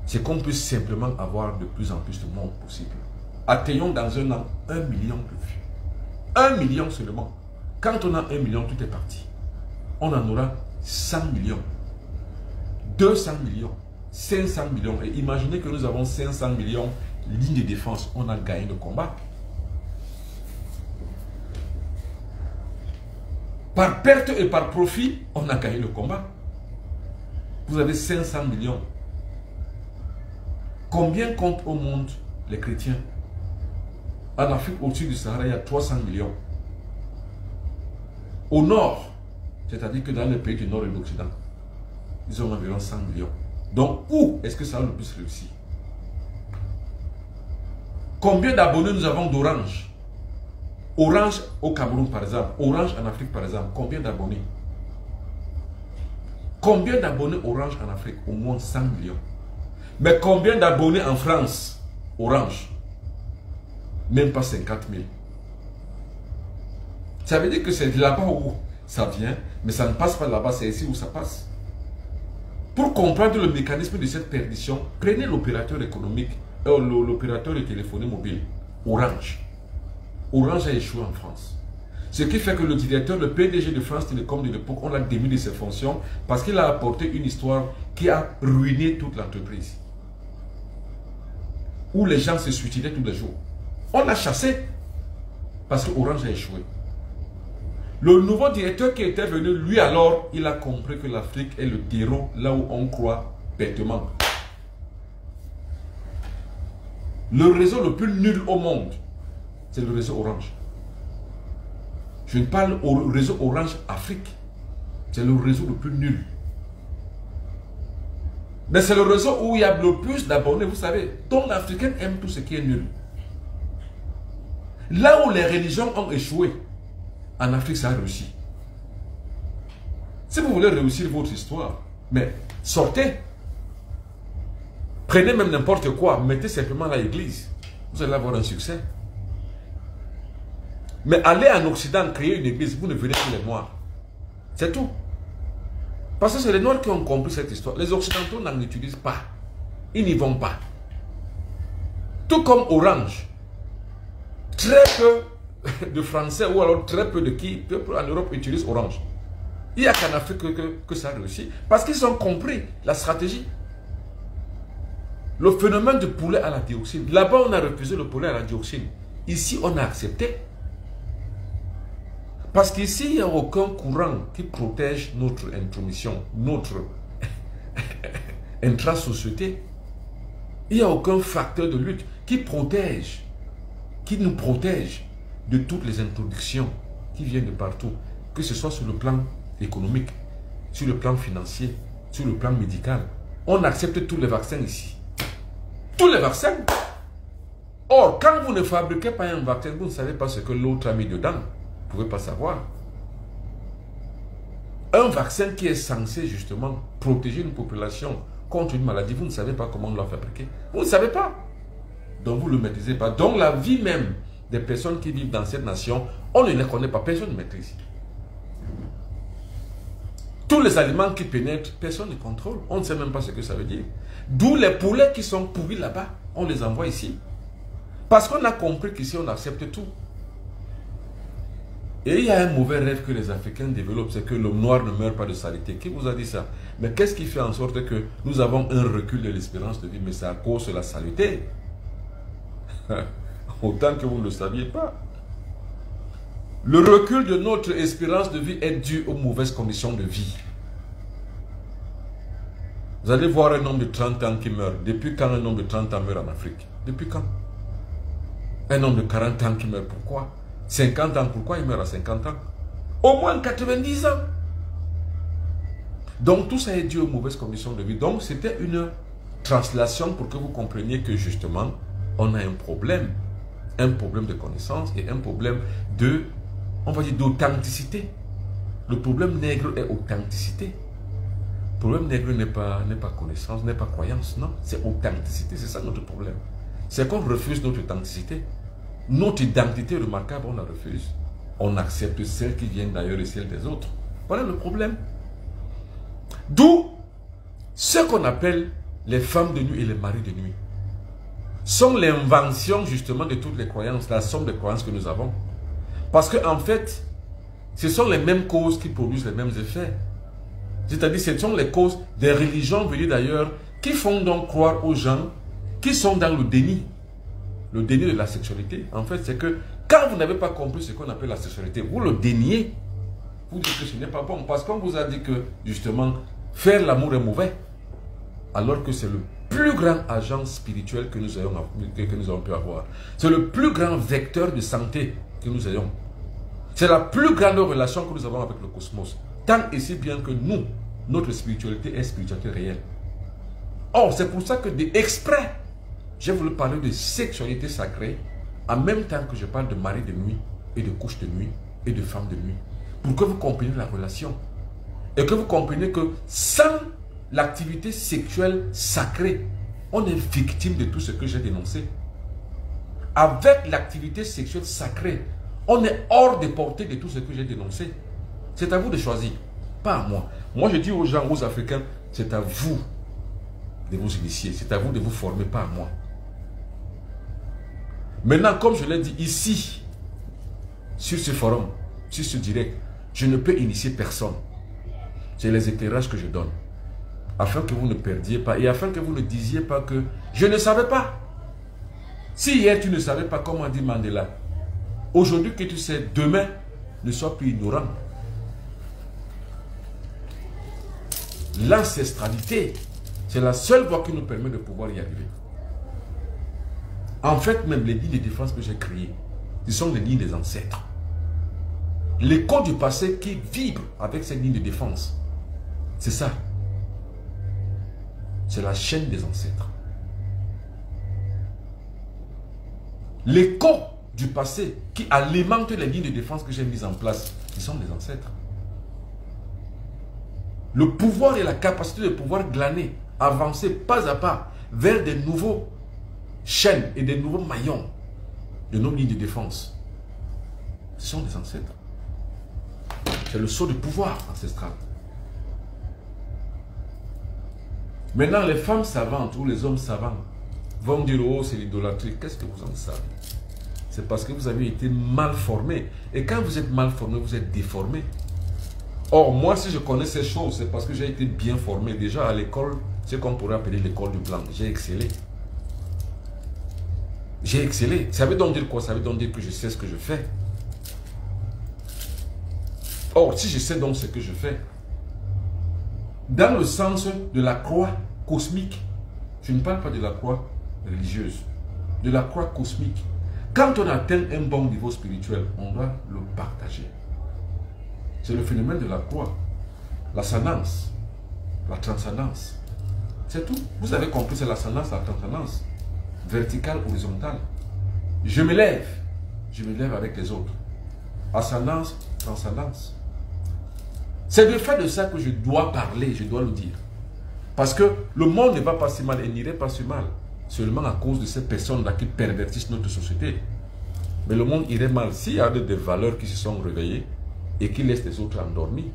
C'est qu'on puisse simplement avoir de plus en plus de monde possible. Atteignons dans un an 1 million de vues. 1 million seulement. Quand on a 1 million, tout est parti. On en aura 100 millions. 200 millions. 500 millions. Et imaginez que nous avons 500 millions lignes de défense. On a gagné le combat. Par perte et par profit, on a gagné le combat. Vous avez 500 millions. Combien comptent au monde les chrétiens? En Afrique, au-dessus du Sahara, il y a 300 millions. Au nord, c'est-à-dire que dans les pays du nord et de l'Occident, ils ont environ 100 millions. Donc, où est-ce que ça va le plus réussir? Combien d'abonnés nous avons d'Orange? Orange au Cameroun, par exemple. Orange en Afrique, par exemple. Combien d'abonnés? Combien d'abonnés Orange en Afrique? Au moins 100 millions. Mais combien d'abonnés en France? Orange? Même pas 50 000. Ça veut dire que c'est là-bas où ça vient, mais ça ne passe pas là-bas, c'est ici où ça passe. Pour comprendre le mécanisme de cette perdition, prenez l'opérateur économique, l'opérateur de téléphonie mobile, Orange. Orange a échoué en France. Ce qui fait que le directeur, le PDG de France Télécom de l'époque, on l'a démis de ses fonctions parce qu'il a apporté une histoire qui a ruiné toute l'entreprise. Où les gens se suicidaient tous les jours. On l'a chassé parce que Orange a échoué. Le nouveau directeur qui était venu, lui alors, il a compris que l'Afrique est le terreau là où on croit bêtement. Le réseau le plus nul au monde, c'est le réseau Orange. Je parle au réseau Orange Afrique. C'est le réseau le plus nul. Mais c'est le réseau où il y a le plus d'abonnés, vous savez. Donc l'Africain aime tout ce qui est nul. Là où les religions ont échoué, en Afrique, ça a réussi. Si vous voulez réussir votre histoire, mais sortez. Prenez même n'importe quoi, mettez simplement l'église. Vous allez avoir un succès. Mais allez en Occident créer une église, vous ne verrez que les Noirs. C'est tout. Parce que c'est les Noirs qui ont compris cette histoire. Les Occidentaux n'en utilisent pas. Ils n'y vont pas. Tout comme Orange. Très peu de Français ou alors très peu de qui en Europe utilisent Orange. Il n'y a qu'en Afrique que ça réussit. Parce qu'ils ont compris la stratégie. Le phénomène du poulet à la dioxine. Là-bas, on a refusé le poulet à la dioxine. Ici, on a accepté. Parce qu'ici, il n'y a aucun courant qui protège notre intromission, notre intra-société. Il n'y a aucun facteur de lutte qui protège, qui nous protège de toutes les introductions qui viennent de partout, que ce soit sur le plan économique, sur le plan financier, sur le plan médical. On accepte tous les vaccins ici. Tous les vaccins. Or, quand vous ne fabriquez pas un vaccin, vous ne savez pas ce que l'autre a mis dedans. Vous ne pouvez pas savoir. Un vaccin qui est censé justement protéger une population contre une maladie, vous ne savez pas comment on l'a fabriqué. Vous ne savez pas. Donc vous ne le maîtrisez pas. Donc la vie même des personnes qui vivent dans cette nation, on ne les connaît pas. Personne ne maîtrise. Tous les aliments qui pénètrent, personne ne contrôle. On ne sait même pas ce que ça veut dire. D'où les poulets qui sont pourris là-bas, on les envoie ici. Parce qu'on a compris qu'ici on accepte tout. Et il y a un mauvais rêve que les Africains développent, c'est que l'homme noir ne meurt pas de saleté. Qui vous a dit ça? Mais qu'est-ce qui fait en sorte que nous avons un recul de l'espérance de vie? Mais c'est à cause de la saleté. Autant que vous ne le saviez pas. Le recul de notre espérance de vie est dû aux mauvaises conditions de vie. Vous allez voir un homme de 30 ans qui meurt. Depuis quand un homme de 30 ans meurt en Afrique? Depuis quand? Un homme de 40 ans qui meurt, pourquoi? 50 ans, pourquoi il meurt à 50 ans? Au moins 90 ans. Donc tout ça est dû aux mauvaises conditions de vie. Donc c'était une translation pour que vous compreniez que justement, on a un problème de connaissance et un problème de, on va dire, d'authenticité. Le problème nègre est authenticité. Le problème nègre n'est pas connaissance, n'est pas croyance, non, c'est authenticité, c'est ça notre problème. C'est qu'on refuse notre authenticité. Notre identité remarquable, on la refuse. On accepte celles qui viennent d'ailleurs et celles des autres. Voilà le problème. D'où ce qu'on appelle les femmes de nuit et les maris de nuit. Sont l'invention justement de toutes les croyances, la somme des croyances que nous avons. Parce qu'en fait, ce sont les mêmes causes qui produisent les mêmes effets. C'est-à-dire, ce sont les causes des religions venues d'ailleurs qui font donc croire aux gens qui sont dans le déni. Le déni de la sexualité, en fait, c'est que quand vous n'avez pas compris ce qu'on appelle la sexualité, vous le déniez. Vous dites que ce n'est pas bon. Parce qu'on vous a dit que, justement, faire l'amour est mauvais. Alors que c'est le plus grand agent spirituel que nous avons pu avoir. C'est le plus grand vecteur de santé que nous ayons. C'est la plus grande relation que nous avons avec le cosmos. Tant et si bien que nous, notre spiritualité est spiritualité réelle. Or, c'est pour ça que exprès, j'ai voulu parler de sexualité sacrée en même temps que je parle de mari de nuit et de couche de nuit et de femme de nuit. Pour que vous compreniez la relation. Et que vous compreniez que sans l'activité sexuelle sacrée, on est victime de tout ce que j'ai dénoncé. Avec l'activité sexuelle sacrée, on est hors de portée de tout ce que j'ai dénoncé. C'est à vous de choisir, pas à moi. Moi, je dis aux gens, aux Africains, c'est à vous de vous initier. C'est à vous de vous former, pas à moi. Maintenant, comme je l'ai dit ici, sur ce forum, sur ce direct, je ne peux initier personne. C'est les éclairages que je donne. Afin que vous ne perdiez pas et afin que vous ne disiez pas que je ne savais pas. Si hier tu ne savais pas comment dire Mandela, aujourd'hui que tu sais, demain, ne sois plus ignorant. L'ancestralité, c'est la seule voie qui nous permet de pouvoir y arriver. En fait, même les lignes de défense que j'ai créées, ce sont les lignes des ancêtres. L'écho du passé qui vibre avec ces lignes de défense, c'est ça. C'est la chaîne des ancêtres. L'écho du passé qui alimente les lignes de défense que j'ai mises en place, ce sont les ancêtres. Le pouvoir et la capacité de pouvoir glaner, avancer pas à pas vers des nouveaux chaînes et des nouveaux maillons de nos lignes de défense, ce sont des ancêtres. C'est le sceau de pouvoir ancestral. Maintenant, les femmes savantes ou les hommes savants vont dire, oh, c'est l'idolâtrie. Qu'est-ce que vous en savez? C'est parce que vous avez été mal formé. Et quand vous êtes mal formé, vous êtes déformé. Or, moi, si je connais ces choses, c'est parce que j'ai été bien formé. Déjà à l'école, ce qu'on pourrait appeler l'école du blanc. J'ai excellé. J'ai excellé. Ça veut donc dire quoi? Ça veut donc dire que je sais ce que je fais. Or, si je sais donc ce que je fais, dans le sens de la croix cosmique, je ne parle pas de la croix religieuse, de la croix cosmique. Quand on atteint un bon niveau spirituel, on doit le partager. C'est le phénomène de la croix, l'ascendance, la transcendance. C'est tout. Vous avez compris, c'est l'ascendance, la transcendance. Verticale, horizontale. Je me lève avec les autres. Ascendance, transcendance. C'est le fait de ça que je dois parler, je dois le dire. Parce que le monde ne va pas si mal et n'irait pas si mal. Seulement à cause de ces personnes-là qui pervertissent notre société. Mais le monde irait mal s'il y a des valeurs qui se sont réveillées et qui laissent les autres endormis.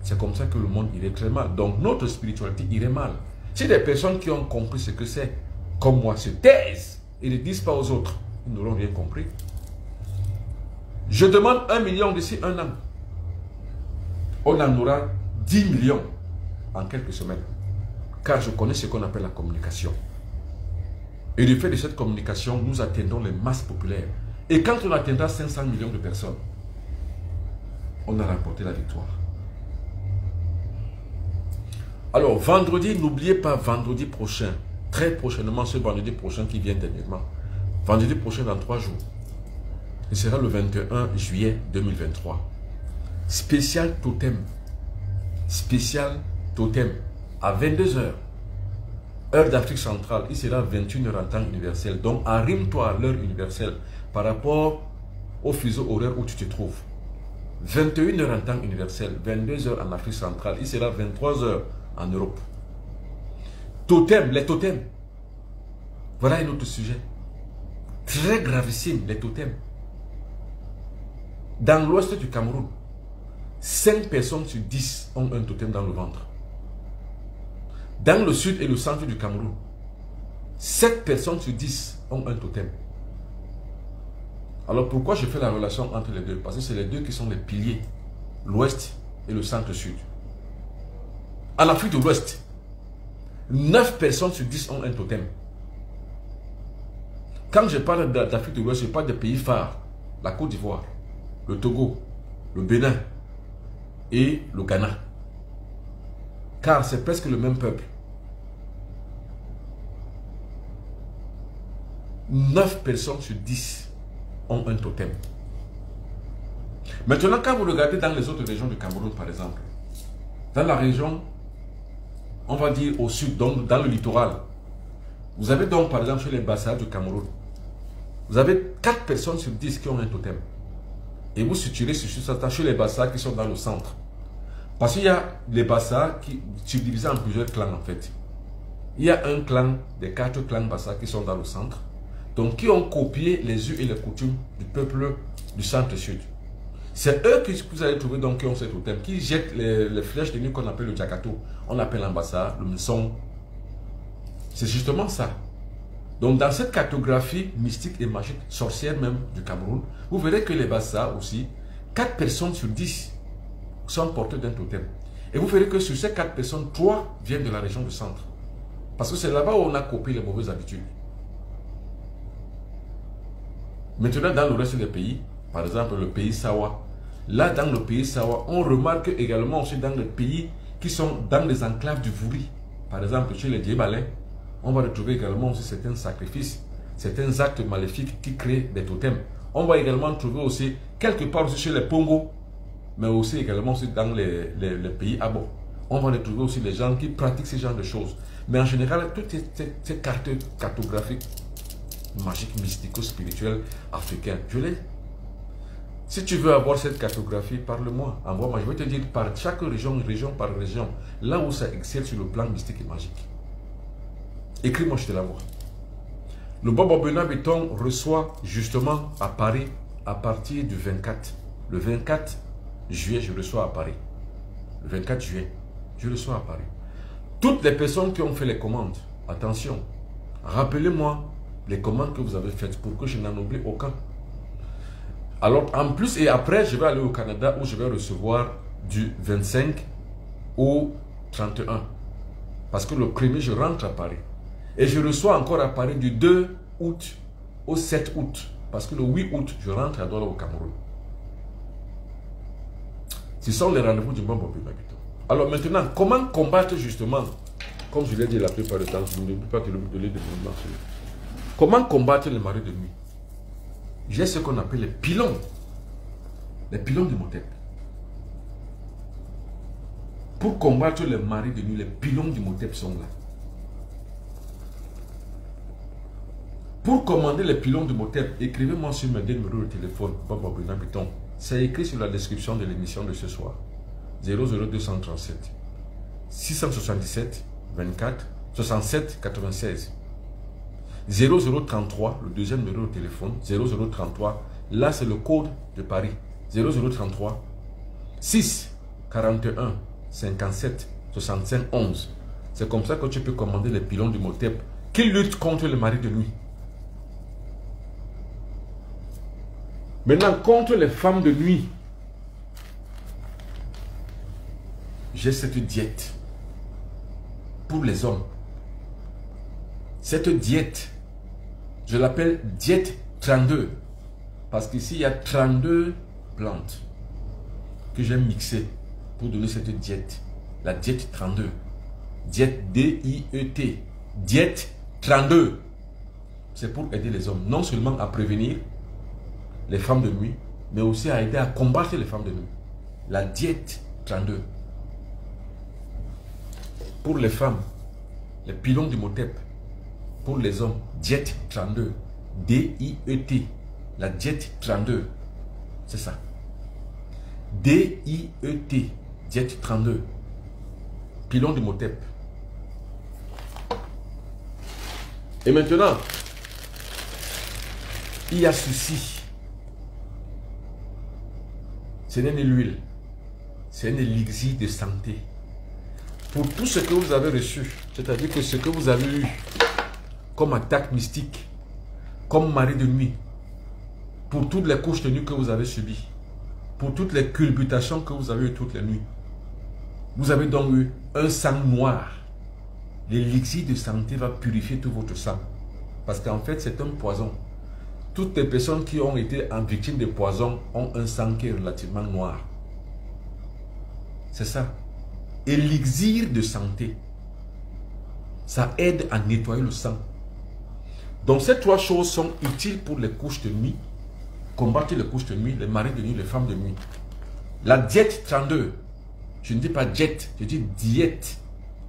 C'est comme ça que le monde irait très mal. Donc notre spiritualité irait mal. Si des personnes qui ont compris ce que c'est, comme moi, se taisent et ne disent pas aux autres, ils n'auront rien compris. Je demande 1 million d'ici 1 an. On en aura 10 millions en quelques semaines. Car je connais ce qu'on appelle la communication. Et du fait de cette communication, nous atteindrons les masses populaires. Et quand on atteindra 500 millions de personnes, on a remporté la victoire. Alors, vendredi, n'oubliez pas, vendredi prochain, très prochainement, ce vendredi prochain qui vient dernièrement, vendredi prochain dans 3 jours, ce sera le 21 juillet 2023. Spécial totem. Spécial totem. À 22 h, heure d'Afrique centrale, il sera 21 h en temps universel. Donc, arrime-toi à l'heure universelle par rapport au fuseau horaire où tu te trouves. 21 h en temps universel, 22 h en Afrique centrale, il sera 23 h en Europe. Totem, les totems. Voilà un autre sujet. Très gravissime, les totems. Dans l'ouest du Cameroun, 5 personnes sur 10 ont un totem dans le ventre. Dans le sud et le centre du Cameroun, 7 personnes sur 10 ont un totem. Alors pourquoi je fais la relation entre les deux? Parce que c'est les deux qui sont les piliers, l'ouest et le centre-sud. En Afrique de l'Ouest, 9 personnes sur 10 ont un totem. Quand je parle d'Afrique de l'Ouest, je parle des pays phares, la Côte d'Ivoire, le Togo, le Bénin et le Ghana. Car c'est presque le même peuple. 9 personnes sur 10 ont un totem. Maintenant, quand vous regardez dans les autres régions du Cameroun, par exemple, dans la région, on va dire au sud, donc dans le littoral, vous avez donc par exemple chez les Bassa du Cameroun, vous avez 4 personnes sur 10 qui ont un totem. Et vous situerez sur ça chez les Bassa qui sont dans le centre. Parce qu'il y a les Bassa qui sont divisés en plusieurs clans en fait. Il y a un clan, des 4 clans Bassa qui sont dans le centre. Donc qui ont copié les us et les coutumes du peuple du centre-sud. C'est eux que vous allez trouver donc qui ont ce totem, qui jettent les flèches de nuit qu'on appelle le Djakato. On appelle en Bassa le Mson. C'est justement ça. Donc dans cette cartographie mystique et magique, sorcière même du Cameroun, vous verrez que les Bassa aussi, 4 personnes sur 10 sont porteurs d'un totem. Et vous verrez que sur ces 4 personnes, 3 viennent de la région du centre. Parce que c'est là-bas où on a copié les mauvaises habitudes. Maintenant, dans le reste des pays, par exemple le pays Sawa, là dans le pays Sawa, on remarque également aussi dans les pays qui sont dans les enclaves du Vouri. Par exemple, chez les Diebalais, on va retrouver également aussi certains sacrifices, certains actes maléfiques qui créent des totems. On va également trouver aussi, quelque part aussi chez les Pongo, mais aussi également aussi dans les pays Abo. On va retrouver aussi les gens qui pratiquent ce genre de choses. Mais en général, toutes ces cartes cartographiques, magiques, mystico-spirituelles, africaines, je l'ai. Si tu veux avoir cette cartographie, parle-moi, envoie-moi. Je vais te dire par chaque région, région par région, là où ça excelle sur le plan mystique et magique. Écris-moi, je te l'envoie. Le Bobo Benoît Béton reçoit justement à Paris à partir du 24. Le 24 juillet, je reçois à Paris. Le 24 juillet, je reçois à Paris. Toutes les personnes qui ont fait les commandes, attention, rappelez-moi les commandes que vous avez faites pour que je n'en oublie aucun. Alors, en plus et après, je vais aller au Canada où je vais recevoir du 25 au 31. Parce que le 1er, je rentre à Paris. Et je reçois encore à Paris du 2 août au 7 août. Parce que le 8 août, je rentre à Douala au Cameroun. Ce sont les rendez-vous du bon Bobo Benoît-Béton. Alors maintenant, comment combattre justement, comme je l'ai dit la plupart du temps, je ne dis pas que le but de l'île de marché. Comment combattre les marées de nuit? J'ai ce qu'on appelle les pylônes du Motep. Pour combattre les marées de nuit, les pylônes du Motep sont là. Pour commander les pylônes du Motep, écrivez-moi sur mes numéros de téléphone, Bobo Benoît-Béton. C'est écrit sur la description de l'émission de ce soir. 00237 677 24 67 96 0033, le deuxième numéro de téléphone, 0033, là c'est le code de Paris, 0033 6 41 57 65 11. C'est comme ça que tu peux commander les pylônes du Motep qui luttent contre les maris de nuit. Maintenant, contre les femmes de nuit, j'ai cette diète pour les hommes. Cette diète, je l'appelle diète 32. Parce qu'ici, il y a 32 plantes que j'ai mixées pour donner cette diète. La diète 32. Diète D-I-E-T. Diète 32. C'est pour aider les hommes, non seulement à prévenir les femmes de nuit, mais aussi à aider à combattre les femmes de nuit. La diète 32. Pour les femmes, les pylônes du Motep. Pour les hommes, diète 32. D-I-E-T. La diète 32. C'est ça. D-I-E-T. Diète 32. Pylône du Motep. Et maintenant, il y a ceci. Ce n'est ni l'huile. C'est un élixir de santé. Pour tout ce que vous avez reçu, c'est-à-dire que ce que vous avez eu comme attaque mystique, comme mari de nuit, pour toutes les couches de nuit que vous avez subies, pour toutes les culbutations que vous avez eues toutes les nuits, vous avez donc eu un sang noir. L'élixir de santé va purifier tout votre sang. Parce qu'en fait, c'est un poison. Toutes les personnes qui ont été victimes de poison ont un sang qui est relativement noir. C'est ça. Élixir de santé. Ça aide à nettoyer le sang. Donc ces trois choses sont utiles pour les couches de nuit. Combattre les couches de nuit, les maris de nuit, les femmes de nuit. La diète 32. Je ne dis pas diète, je dis diète.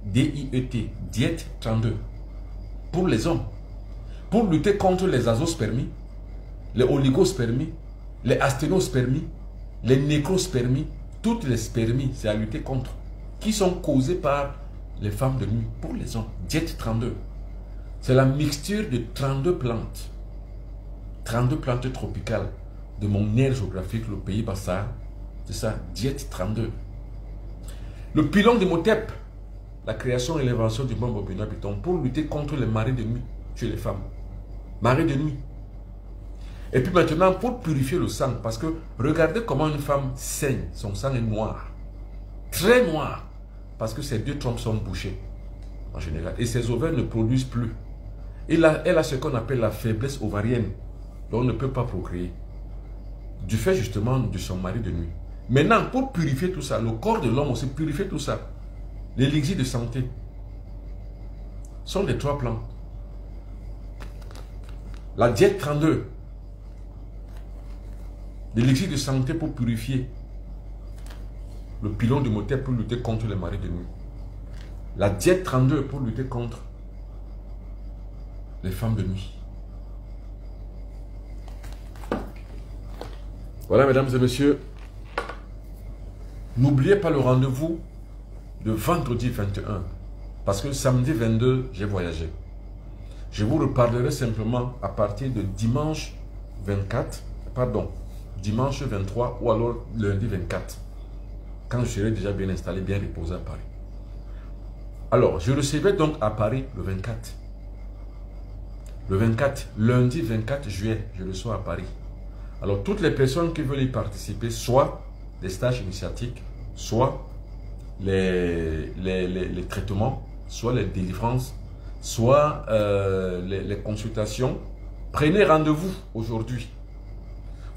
D-I-E-T. Diète 32. Pour les hommes. Pour lutter contre les azospermies, les oligospermies, les asténospermies, les nécrospermies, toutes les spermies, c'est à lutter contre. Qui sont causées par les femmes de nuit. Pour les hommes, diète 32. C'est la mixture de 32 plantes. 32 plantes tropicales de mon aire géographique, le pays Bassar. C'est ça, diète 32. Le pylône de Motep, la création et l'invention du bon Bobo Benoît-Béton pour lutter contre les marées de nuit chez les femmes. Marées de nuit. Et puis maintenant, pour purifier le sang, parce que regardez comment une femme saigne, son sang est noir. Très noir. Parce que ses deux trompes sont bouchées, en général. Et ses ovaires ne produisent plus. Elle a ce qu'on appelle la faiblesse ovarienne. l'homme ne peut pas procréer. Du fait justement de son mari de nuit. Maintenant, pour purifier tout ça, le corps de l'homme aussi purifie tout ça. L'élixir de santé sont les 3 plans. La diète 32. L'élixir de santé pour purifier. Le pilon de moteur pour lutter contre les maris de nuit. La diète 32 pour lutter contre les femmes de nuit. Voilà, mesdames et messieurs. N'oubliez pas le rendez-vous de vendredi 21. Parce que samedi 22, j'ai voyagé. Je vous reparlerai simplement à partir de dimanche 24, pardon, dimanche 23 ou alors lundi 24. Quand je serai déjà bien installé, bien reposé à Paris. Alors, je recevais donc à Paris le 24. Le 24, lundi 24 juillet, je reçois à Paris. Alors, toutes les personnes qui veulent y participer, soit les stages initiatiques, soit les traitements, soit les délivrances, soit les consultations, prenez rendez-vous aujourd'hui.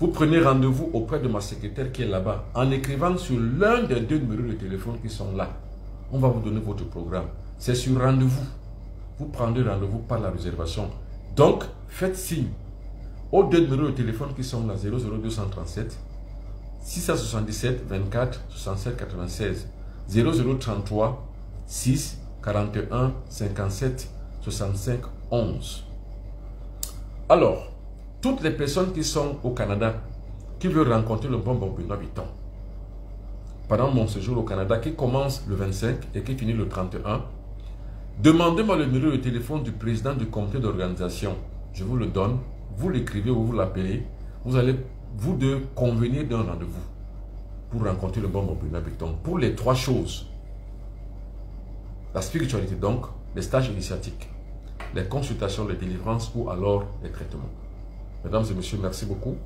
Vous prenez rendez-vous auprès de ma secrétaire qui est là-bas en écrivant sur l'un des 2 numéros de téléphone qui sont là. On va vous donner votre programme. C'est sur rendez-vous. Vous prendrez rendez-vous par la réservation. Donc, faites signe aux 2 numéros de téléphone qui sont là, 00237 677 24 67 96 0033 6 41 57 65 11. Alors, toutes les personnes qui sont au Canada, qui veulent rencontrer le bon Benoît Bitton, pendant mon séjour au Canada, qui commence le 25 et qui finit le 31, demandez-moi le numéro de téléphone du président du comité d'organisation. Je vous le donne, vous l'écrivez ou vous l'appelez. Vous allez, vous deux, convenir d'un rendez-vous pour rencontrer le bon Benoît Bitton. Pour les 3 choses, la spiritualité donc, les stages initiatiques, les consultations, les délivrances ou alors les traitements. Mesdames et messieurs, merci beaucoup.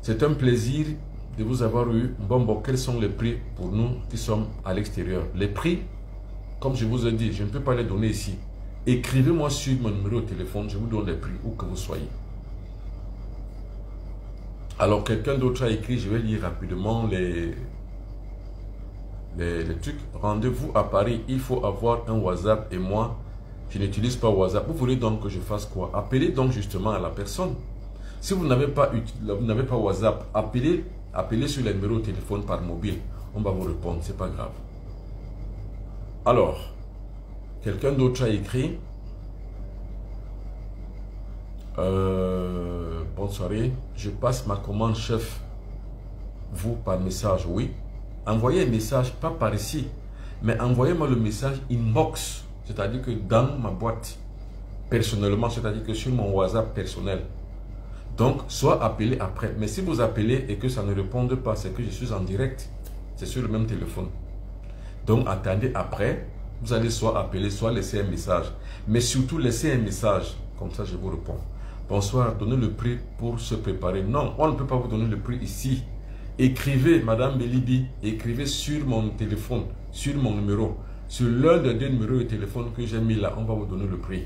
C'est un plaisir de vous avoir eu. Bon, quels sont les prix pour nous qui sommes à l'extérieur? Les prix, comme je vous ai dit, je ne peux pas les donner ici. Écrivez-moi sur mon numéro de téléphone, je vous donne les prix où que vous soyez. Alors, quelqu'un d'autre a écrit, je vais lire rapidement les trucs. Rendez-vous à Paris, il faut avoir un WhatsApp et moi, je n'utilise pas WhatsApp. Vous voulez donc que je fasse quoi? Appelez donc justement à la personne. Si vous n'avez pas WhatsApp, appelez sur le numéro de téléphone par mobile. On va vous répondre, c'est pas grave. Alors, quelqu'un d'autre a écrit bonne soirée, je passe ma commande chef, vous par message, oui. Envoyez un message, pas par ici, mais envoyez-moi le message inbox, c'est-à-dire que dans ma boîte, personnellement, c'est-à-dire que sur mon WhatsApp personnel. Donc, soit appelez après. Mais si vous appelez et que ça ne répond pas, c'est que je suis en direct. C'est sur le même téléphone. Donc, attendez après. Vous allez soit appeler, soit laisser un message. Mais surtout, laissez un message. Comme ça, je vous réponds. Bonsoir, donnez le prix pour se préparer. Non, on ne peut pas vous donner le prix ici. Écrivez, Madame Belibi, écrivez sur mon téléphone, sur mon numéro, sur l'un des 2 numéros de téléphone que j'ai mis là, on va vous donner le prix.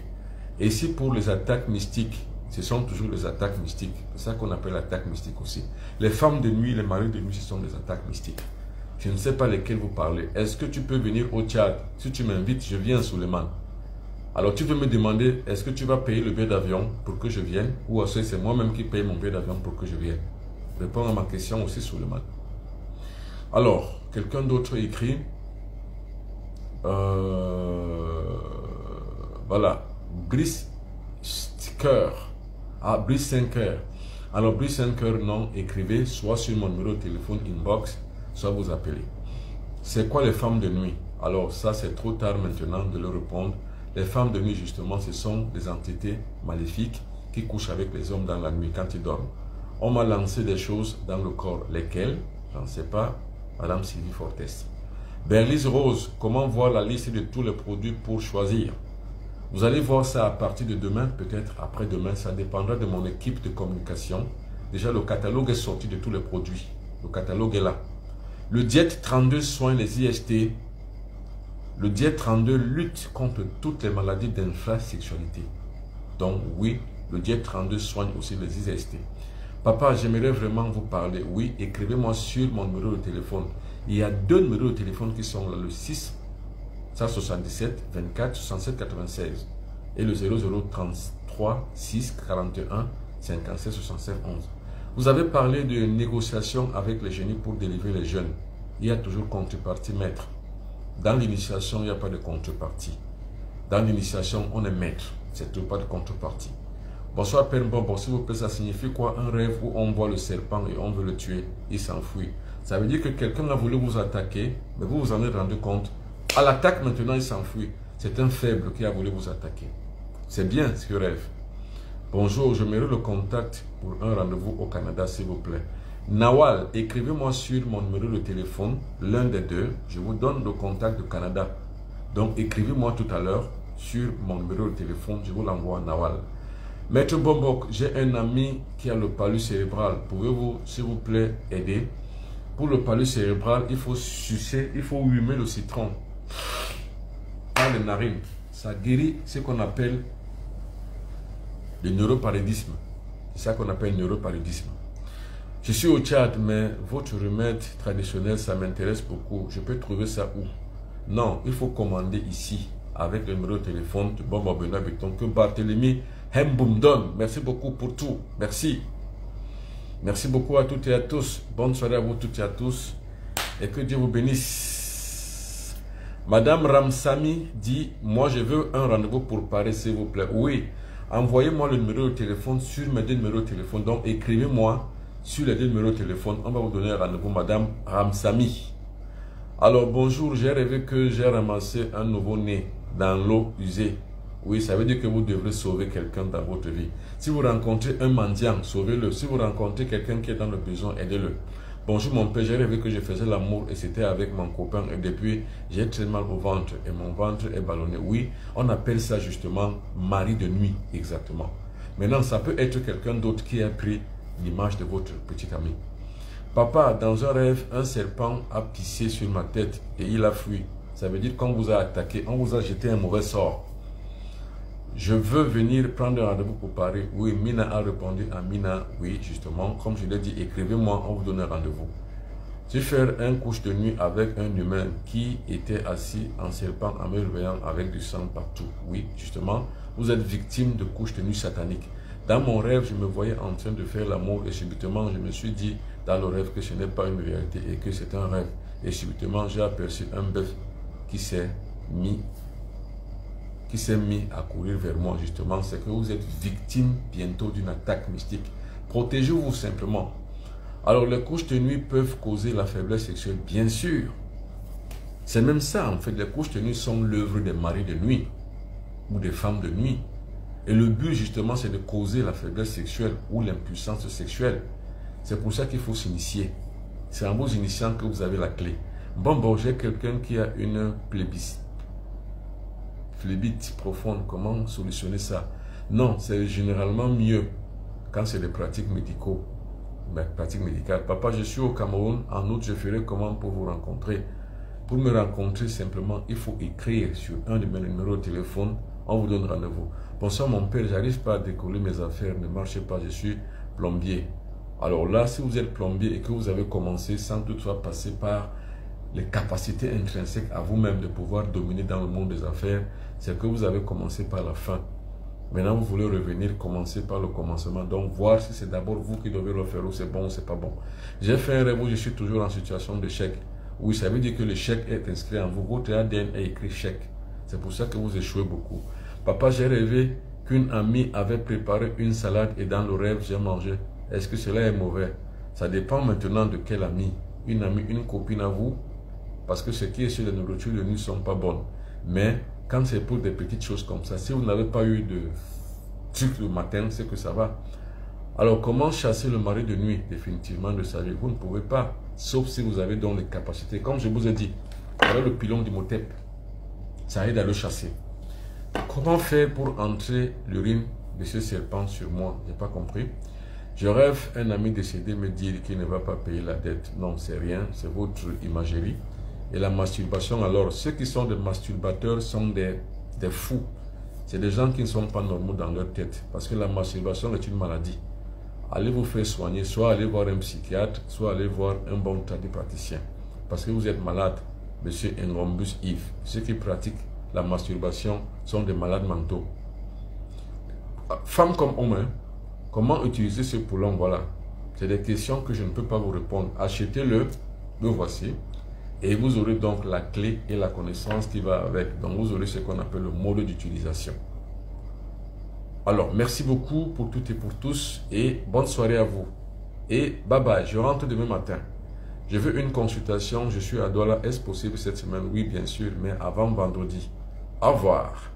Et ici, pour les attaques mystiques, ce sont toujours les attaques mystiques. C'est ça qu'on appelle l'attaque mystique aussi. Les femmes de nuit, les maris de nuit, ce sont des attaques mystiques. Je ne sais pas lesquelles vous parlez. Est-ce que tu peux venir au Tchad? Si tu m'invites, je viens, Suleiman. Alors tu veux me demander, est-ce que tu vas payer le billet d'avion pour que je vienne? Ou est-ce que c'est moi-même qui paye mon billet d'avion pour que je vienne? Réponds à ma question aussi, Suleiman. Alors, quelqu'un d'autre écrit. Voilà. Brice Sticker. Ah, Brice 5 heures. Alors, Brice 5 heures, non, écrivez soit sur mon numéro de téléphone inbox, soit vous appelez. C'est quoi les femmes de nuit? Alors, ça, c'est trop tard maintenant de le répondre. Les femmes de nuit, justement, ce sont des entités maléfiques qui couchent avec les hommes dans la nuit quand ils dorment. On m'a lancé des choses dans le corps. Lesquelles? J'en sais pas. Madame Sylvie Fortes. Berlise Rose, comment voir la liste de tous les produits pour choisir? Vous allez voir ça à partir de demain, peut-être après-demain. Ça dépendra de mon équipe de communication. Déjà, le catalogue est sorti de tous les produits. Le catalogue est là. Le Diète 32 soigne les IST. Le Diète 32 lutte contre toutes les maladies d'infrasexualité. Donc, oui, Le diète 32 soigne aussi les IST. Papa, j'aimerais vraiment vous parler. Oui, écrivez-moi sur mon numéro de téléphone. Il y a 2 numéros de téléphone qui sont là. Le 6 177 24 67 96 et le 0033 6 41 57 67 11. Vous avez parlé de négociation avec les génies pour délivrer les jeunes. Il y a toujours contrepartie, maître. Dans l'initiation, il n'y a pas de contrepartie. Dans l'initiation, on est maître. C'est tout, pas de contrepartie. Bonsoir Père Bon, s'il vous plaît, ça signifie quoi? Un rêve où on voit le serpent et on veut le tuer, il s'enfuit. Ça veut dire que quelqu'un a voulu vous attaquer, mais vous vous en êtes rendu compte. À l'attaque maintenant, il s'enfuit. C'est un faible qui a voulu vous attaquer. C'est bien ce rêve. Bonjour, je mérite le contact pour un rendez-vous au Canada, s'il vous plaît. Nawal, écrivez-moi sur mon numéro de téléphone, l'un des deux. Je vous donne le contact du Canada. Donc, écrivez-moi tout à l'heure sur mon numéro de téléphone. Je vous l'envoie à Nawal. Maître Bombok, j'ai un ami qui a le palud cérébral. Pouvez-vous, s'il vous plaît, aider? Pour le palud cérébral, il faut sucer, il faut humer le citron par les narines. Ça guérit ce qu'on appelle le neuroparidisme. C'est ça qu'on appelle le neuroparidisme. Je suis au Tchad, mais votre remède traditionnel, ça m'intéresse beaucoup. Je peux trouver ça où? Non, il faut commander ici, avec le numéro de téléphone de Bobo Benoît Béton, que Barthélemy Hemboum donne. Merci beaucoup pour tout. Merci. Merci beaucoup à toutes et à tous. Bonne soirée à vous toutes et à tous. Et que Dieu vous bénisse. Madame Ramsami dit, moi je veux un rendez-vous pour Paris, s'il vous plaît. Oui, envoyez-moi le numéro de téléphone sur mes 2 numéros de téléphone. Donc écrivez-moi sur les 2 numéros de téléphone. On va vous donner un rendez-vous, Madame Ramsami. Alors bonjour, j'ai rêvé que j'ai ramassé un nouveau-né dans l'eau usée. Oui, ça veut dire que vous devrez sauver quelqu'un dans votre vie. Si vous rencontrez un mendiant, sauvez-le. Si vous rencontrez quelqu'un qui est dans le besoin, aidez-le. Bonjour mon père, j'ai rêvé que je faisais l'amour et c'était avec mon copain. Et depuis, j'ai très mal au ventre et mon ventre est ballonné. Oui, on appelle ça justement mari de nuit, exactement. Maintenant, ça peut être quelqu'un d'autre qui a pris l'image de votre petit ami. Papa, dans un rêve, un serpent a pissé sur ma tête et il a fui. Ça veut dire qu'on vous a attaqué, on vous a jeté un mauvais sort. Je veux venir prendre un rendez-vous pour Paris. Oui, Mina a répondu à Mina. Oui, justement, comme je l'ai dit, écrivez-moi, on vous donne un rendez-vous. J'ai fait un couche de nuit avec un humain qui était assis en serpent en me réveillant avec du sang partout. Oui, justement, vous êtes victime de couches de nuit sataniques. Dans mon rêve, je me voyais en train de faire l'amour et subitement, je me suis dit dans le rêve que ce n'est pas une réalité et que c'est un rêve. Et subitement, j'ai aperçu un bœuf qui s'est mis à courir vers moi, justement. C'est que vous êtes victime bientôt d'une attaque mystique. Protégez-vous simplement. Alors, les couches de nuit peuvent causer la faiblesse sexuelle, bien sûr. C'est même ça, en fait. Les couches de nuit sont l'œuvre des maris de nuit ou des femmes de nuit. Et le but, justement, c'est de causer la faiblesse sexuelle ou l'impuissance sexuelle. C'est pour ça qu'il faut s'initier. C'est en vous initiant que vous avez la clé. Bon, j'ai quelqu'un qui a une phlébite profonde. Comment solutionner ça? Non, c'est généralement mieux quand c'est des pratiques médicales. Papa, je suis au Cameroun. En août, je ferai comment pour vous rencontrer? Pour me rencontrer, simplement, il faut écrire sur un de mes numéros de téléphone. On vous donne rendez-vous. Bonsoir mon père, j'arrive pas à décoller mes affaires, ne marchez pas, je suis plombier. Alors là, si vous êtes plombier et que vous avez commencé sans toutefois passer par les capacités intrinsèques à vous-même de pouvoir dominer dans le monde des affaires, c'est que vous avez commencé par la fin. Maintenant, vous voulez revenir, commencer par le commencement. Donc, voir si c'est d'abord vous qui devez le faire ou c'est bon ou c'est pas bon. J'ai fait un rêve où je suis toujours en situation d'échec. Oui, ça veut dire que l'échec est inscrit en vous. Votre ADN est écrit chèque. C'est pour ça que vous échouez beaucoup. Papa, j'ai rêvé qu'une amie avait préparé une salade et dans le rêve, j'ai mangé. Est-ce que cela est mauvais? Ça dépend maintenant de quelle amie. Une amie, une copine à vous. Parce que ce qui est sur la nourriture de nuit ne sont pas bonnes. Mais quand c'est pour des petites choses comme ça, si vous n'avez pas eu de truc le matin, c'est que ça va. Alors, comment chasser le mari de nuit? Définitivement de sa vie, vous ne pouvez pas. Sauf si vous avez donc les capacités. Comme je vous ai dit, voilà le pilon d'Imhotep. Ça aide à le chasser. Comment faire pour entrer l'urine de ce serpent sur moi? Je n'ai pas compris. Je rêve un ami décédé me dire qu'il ne va pas payer la dette. Non, c'est rien, c'est votre imagerie. Et la masturbation, alors, ceux qui sont des masturbateurs sont des fous. c'est des gens qui ne sont pas normaux dans leur tête. Parce que la masturbation est une maladie. Allez vous faire soigner, soit allez voir un psychiatre, soit allez voir un bon tradipraticien. Parce que vous êtes malade, monsieur Ngombus Yves. Ceux qui pratiquent la masturbation sont des malades mentaux. Femmes comme hommes, comment utiliser ce poulon? Voilà. C'est des questions que je ne peux pas vous répondre. Achetez-le, le voici. Et vous aurez donc la clé et la connaissance qui va avec. Donc vous aurez ce qu'on appelle le mode d'utilisation. Alors, merci beaucoup pour toutes et pour tous. Et bonne soirée à vous. Et bye bye, je rentre demain matin. Je veux une consultation, je suis à Douala. Est-ce possible cette semaine? Oui, bien sûr, mais avant vendredi. Au revoir.